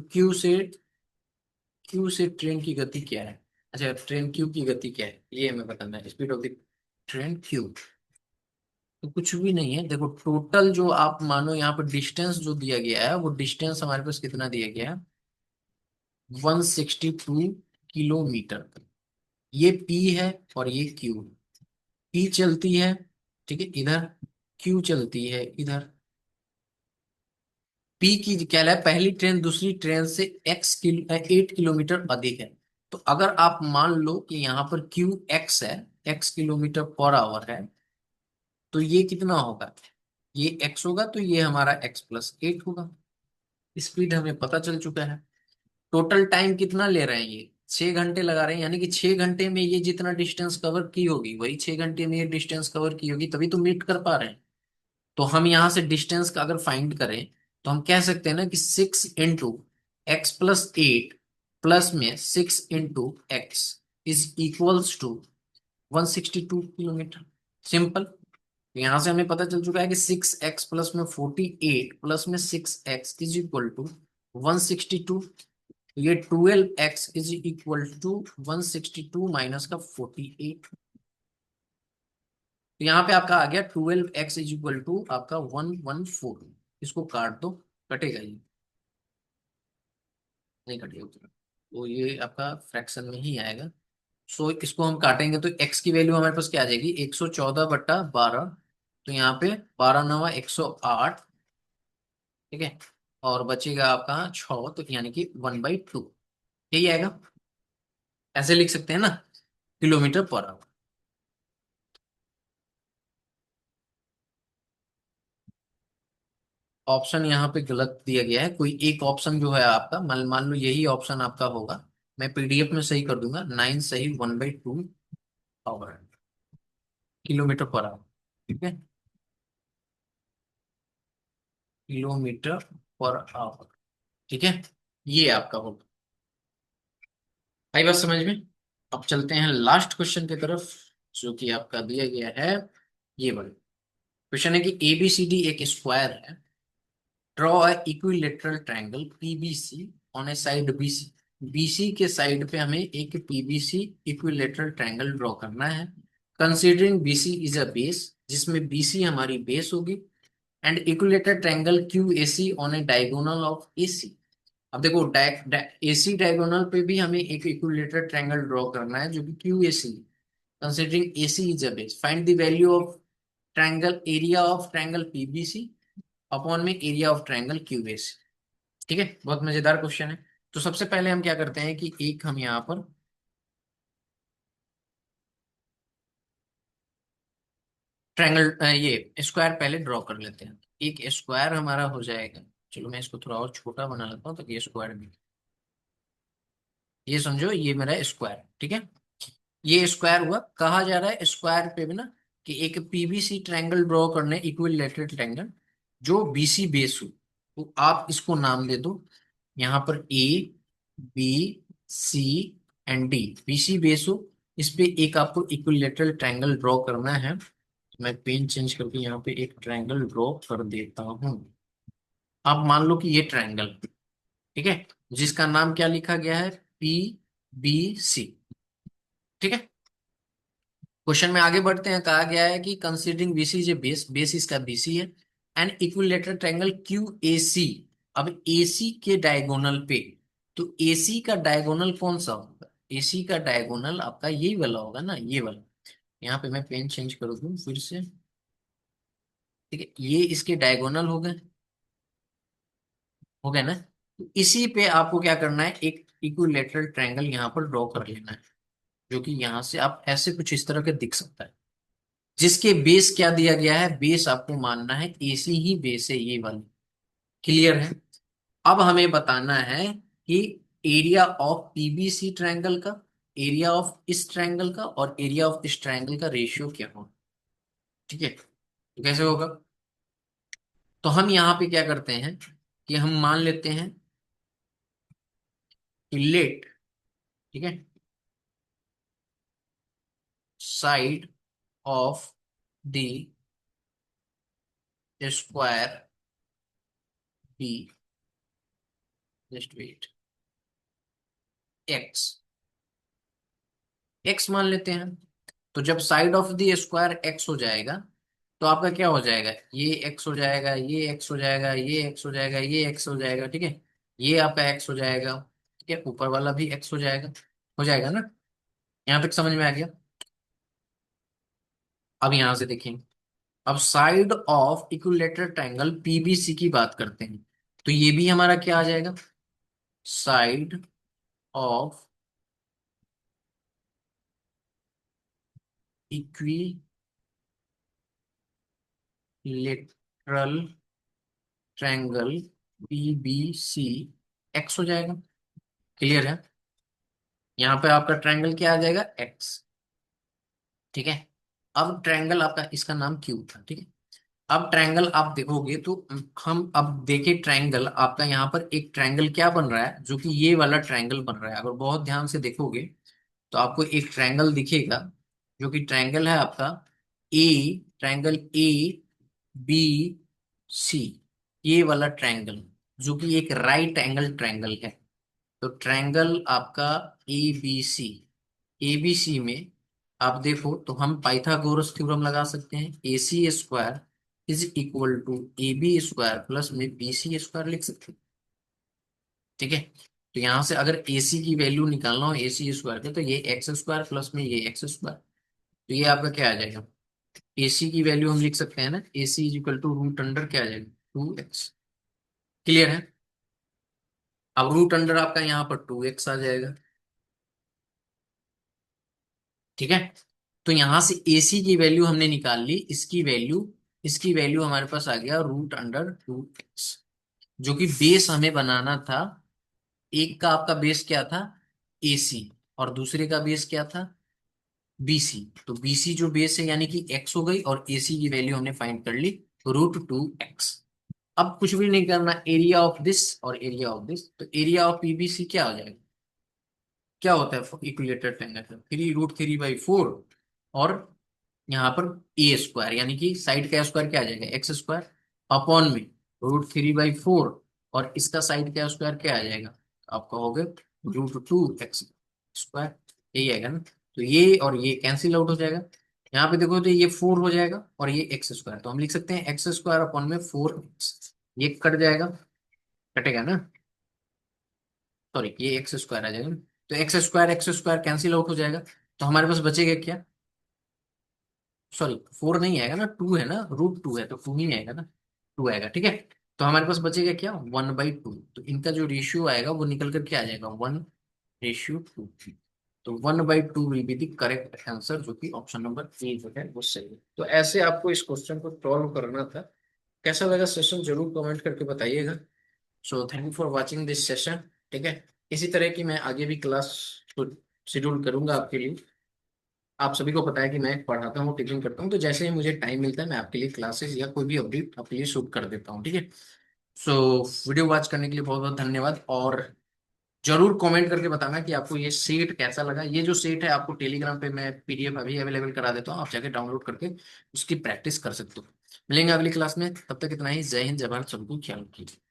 क्यू से ट्रेन की गति क्या है। अच्छा, ट्रेन क्यू की गति क्या है ये हमें बताना है, speed of the train Q. तो कुछ भी नहीं है, देखो टोटल जो आप मानो यहाँ पर डिस्टेंस जो दिया गया है, वो डिस्टेंस हमारे पास कितना दिया गया है, 162 किलोमीटर। ये पी है और ये क्यू। पी चलती है, ठीक है, इधर, क्यू चलती है इधर। पी की क्या है, पहली ट्रेन दूसरी ट्रेन से 8 किलोमीटर अधिक है। तो अगर आप मान लो कि यहाँ पर क्यू एक्स है, x किलोमीटर पर आवर है, तो ये कितना होगा, ये एक्स होगा, तो ये हमारा x + 8 होगा। स्पीड हमें पता चल चुका है। टोटल टाइम कितना ले रहे हैं, ये 6 घंटे लगा रहे हैं, यानी कि 6 घंटे में ये जितना डिस्टेंस कवर की होगी वही 6 घंटे में ये डिस्टेंस कवर की होगी, तभी तो मीट कर पा रहे हैं। तो हम यहाँ से डिस्टेंस का अगर फाइंड करें तो हम कह सकते हैं ना कि 6 × x + 8 प्लस में 6 × x is equals to 162 kilometre. Simple. यहां से हमें पता चल चुका है कि 6x प्लस में 48 प्लस में 6x इज इक्वल टू 162। ये 12x is equal to 162 minus का 48। तो यहाँ पे आपका आ गया 12x इज इक्वल टू आपका 114। इसको काट दो, कटेगा ये, नहीं कटेगा उतना। तो ये आपका फ्रैक्शन में ही आएगा। सो इसको हम काटेंगे तो x की वैल्यू हमारे पास क्या आ जाएगी, 114/12। तो यहाँ पे 12×9 = 108, ठीक है। और बचेगा आपका 6, तो यानी कि 1/2, यही आएगा। ऐसे लिख सकते हैं ना, किलोमीटर पर आवर। ऑप्शन यहाँ पे गलत दिया गया है, कोई एक ऑप्शन जो है आपका, मान लो यही ऑप्शन आपका होगा, मैं पीडीएफ में सही कर दूंगा, 9 सही, 1/2 आवर, किलोमीटर पर आवर, ठीक है, किलोमीटर पर आवर, ठीक है। ये आपका होगा। आई बात समझ में। अब चलते हैं लास्ट क्वेश्चन की तरफ, जो कि आपका दिया गया है। ये वाला क्वेश्चन है कि एबीसीडी एक स्क्वायर है। Draw a equilateral triangle PBC on a side BC, BC के साइड पे हमें एक पीबीसी इक्विलेटरल ट्रायंगल ड्रॉ करना है। Considering BC is a base, जिसमें बीसी हमारी बेस होगी, and equilateral triangle Q AC on a diagonal of AC. अब देखो एसी डायगोनल पे भी हमें एक इक्विलेटरल ट्रायंगल ड्रॉ करना है जो कि Q AC. Considering AC is a base, find the value of triangle area of triangle PBC upon में एरिया ऑफ ट्रायंगल क्यूबेसी। ठीक है, बहुत मजेदार क्वेश्चन है। तो सबसे पहले हम क्या करते हैं कि एक हम यहाँ पर ट्रायंगल ये स्क्वायर पहले ड्रॉ कर लेते हैं। एक स्क्वायर हमारा हो जाएगा। चलो मैं इसको थोड़ा और छोटा बना लेता हूँ ताकि ये स्क्वायर भी, ये समझो ये मेरा स्क्वायर। ठीक है, ये स्क्वायर हुआ। कहा जा रहा है स्क्वायर पे भी ना कि एक पीबीसी ट्रायंगल ड्रॉ करने, इक्विलेटरल ट्रायंगल जो बीसी बेस हो। तो आप इसको नाम दे दो यहाँ पर a b c and d. BC base हो, इस पे एक आपको इक्विलेटरल ट्रायंगल ड्रॉ करना है। मैं पेन चेंज करके यहाँ पे एक ट्रायंगल ड्रॉ कर देता हूँ। आप मान लो कि ये ट्रायंगल, ठीक है, जिसका नाम क्या लिखा गया है, पी बी सी। ठीक है, क्वेश्चन में आगे बढ़ते हैं। कहा गया है कि considering BC J base, base इसका बीसी है, and equilateral triangle Q A C. अब एसी के डायगोनल पे, तो एसी का डायगोनल कौन सा होगा? एसी का डायगोनल आपका यही वाला होगा ना, ये वाला। यहाँ पे मैं पेन चेंज कर दूं फिर से। ठीक है, ये इसके डायगोनल हो गए ना। तो इसी पे आपको क्या करना है, एक इक्विलेटरल ट्रायंगल यहाँ पर ड्रॉ कर लेना है, जो कि यहाँ से आप ऐसे कुछ इस तरह के दिख सकता है, जिसके बेस क्या दिया गया है, बेस आपको मानना है एसी ही बेस है, ये वाली। क्लियर है? अब हमें बताना है कि एरिया ऑफ पीबीसी ट्रायंगल का, एरिया ऑफ इस ट्रायंगल का और एरिया ऑफ इस ट्रायंगल का रेशियो क्या होगा। ठीक है, तो कैसे होगा? तो हम यहाँ पे क्या करते हैं कि हम मान लेते हैं कि लेट, ठीक है, side of the square b, just wait, x, x मान लेते हैं। तो जब side of the square x हो जाएगा, तो आपका क्या हो जाएगा, ये एक्स हो जाएगा, ये एक्स हो जाएगा, ये एक्स हो जाएगा, ये एक्स हो जाएगा। ठीक है, ये आपका एक्स हो जाएगा। ठीक है, ऊपर वाला भी एक्स हो जाएगा ना। यहाँ तक समझ में आ गया? अब यहां से देखें, अब side of equilateral triangle PBC की बात करते हैं। तो ये भी हमारा क्या आ जाएगा, side of equilateral triangle PBC x हो जाएगा। क्लियर है? यहाँ पे आपका ट्रायंगल क्या आ जाएगा, एक्स। ठीक है, अब ट्रायंगल आपका, इसका नाम क्यू था। ठीक है, अब ट्रायंगल आप देखोगे तो हम अब देखें, ट्रायंगल आपका यहाँ पर एक ट्रायंगल क्या बन रहा है, जो कि ये वाला ट्रायंगल बन रहा है। अगर बहुत ध्यान से देखोगे तो आपको एक ट्रायंगल दिखेगा, जो कि ट्रायंगल है आपका ए, ट्रायंगल ए बी सी, ये वाला ट्रायंगल, जो कि एक राइट एंगल ट्रायंगल है। तो ट्रायंगल आपका ए बी सी, ए बी सी में आप देखो तो हम पाइथागोरस थ्योरम लगा सकते हैं। A C square is equal to A B square plus में बी सी स्क्वायर लिख सकते हैं। ठीक है, तो यहां से अगर ए सी की वैल्यू निकालना हो ए सी स्क्वायर के, तो ये एक्स स्क्वायर प्लस में ये एक्स स्क्वायर, तो ये आपका क्या आ जाएगा, ए सी की वैल्यू हम लिख सकते हैं ना, A C is equal to root under क्या आ जाएगा, 2x। क्लियर है? अब रूट अंडर आपका यहाँ पर 2x आ जाएगा। ठीक है, तो यहां से AC की वैल्यू हमने निकाल ली, इसकी वैल्यू हमारे पास आ गया रूट अंडर 2x, जो कि बेस हमें बनाना था। एक का आपका बेस क्या था, AC, और दूसरे का बेस क्या था, BC। तो BC जो बेस है यानी कि x हो गई, और AC की वैल्यू हमने फाइंड कर ली, √2x। अब कुछ भी नहीं करना, एरिया ऑफ दिस और एरिया ऑफ दिस, तो एरिया ऑफ PBC क्या हो जाएगा, क्या होता है इक्विलेटरल ट्रायंगल, 3√3/4, और यहाँ पर ए स्क्वायर, यानी कि साइड का स्क्वायर क्या आ जाएगा, x स्क्वायर, अपॉन में √3/4, और इसका साइड का स्क्वायर क्या आ जाएगा, आपका हो गया √2x², यही आएगा ना। तो ये और ये कैंसिल आउट हो जाएगा। यहाँ पे देखो तो ये 4 हो जाएगा और ये x², तो हम लिख सकते हैं x² अपॉन में 4x, ये कट जाएगा, कटेगा ना, सॉरी ये x² आ जाएगा ना। तो x² कैंसिल आउट हो जाएगा, तो हमारे पास बचेगा क्या, सॉरी 4 नहीं आएगा ना, 2 है ना, √2 है तो 2 ही आएगा ना, 2 आएगा, ठीक है। तो हमारे पास बचेगा क्या, 1/2, तो इनका जो रेशियो आएगा वो निकल करके आ जाएगा 1:2। तो 1/2 will be the correct answer, जो कि ऑप्शन नंबर ए जो है वो सही है। तो ऐसे आपको इस क्वेश्चन को सॉल्व करना था। कैसा लगा सेशन जरूर कमेंट करके बताइएगा। So thank you for watching this session, ठीक है। इसी तरह की मैं आगे भी क्लास शेड्यूल करूंगा आपके लिए। आप सभी को पता है कि मैं पढ़ाता हूँ, टीचिंग करता हूँ, तो जैसे ही मुझे टाइम मिलता है मैं आपके लिए क्लासेस या कोई भी अपडेट आपके लिए शूट कर देता हूँ, ठीक है। सो वीडियो वॉच करने के लिए बहुत बहुत धन्यवाद, और जरूर कमेंट करके बताना कि आपको ये सेट कैसा लगा। ये जो सेट है आपको टेलीग्राम पे मैं पीडीएफ अभी अवेलेबल करा देता हूँ, आप जाके डाउनलोड करके उसकी प्रैक्टिस कर सकते हो। मिलेंगे अगली क्लास में, तब तक इतना ही। जय हिंद, जय भारत, सबको ख्याल रखिए।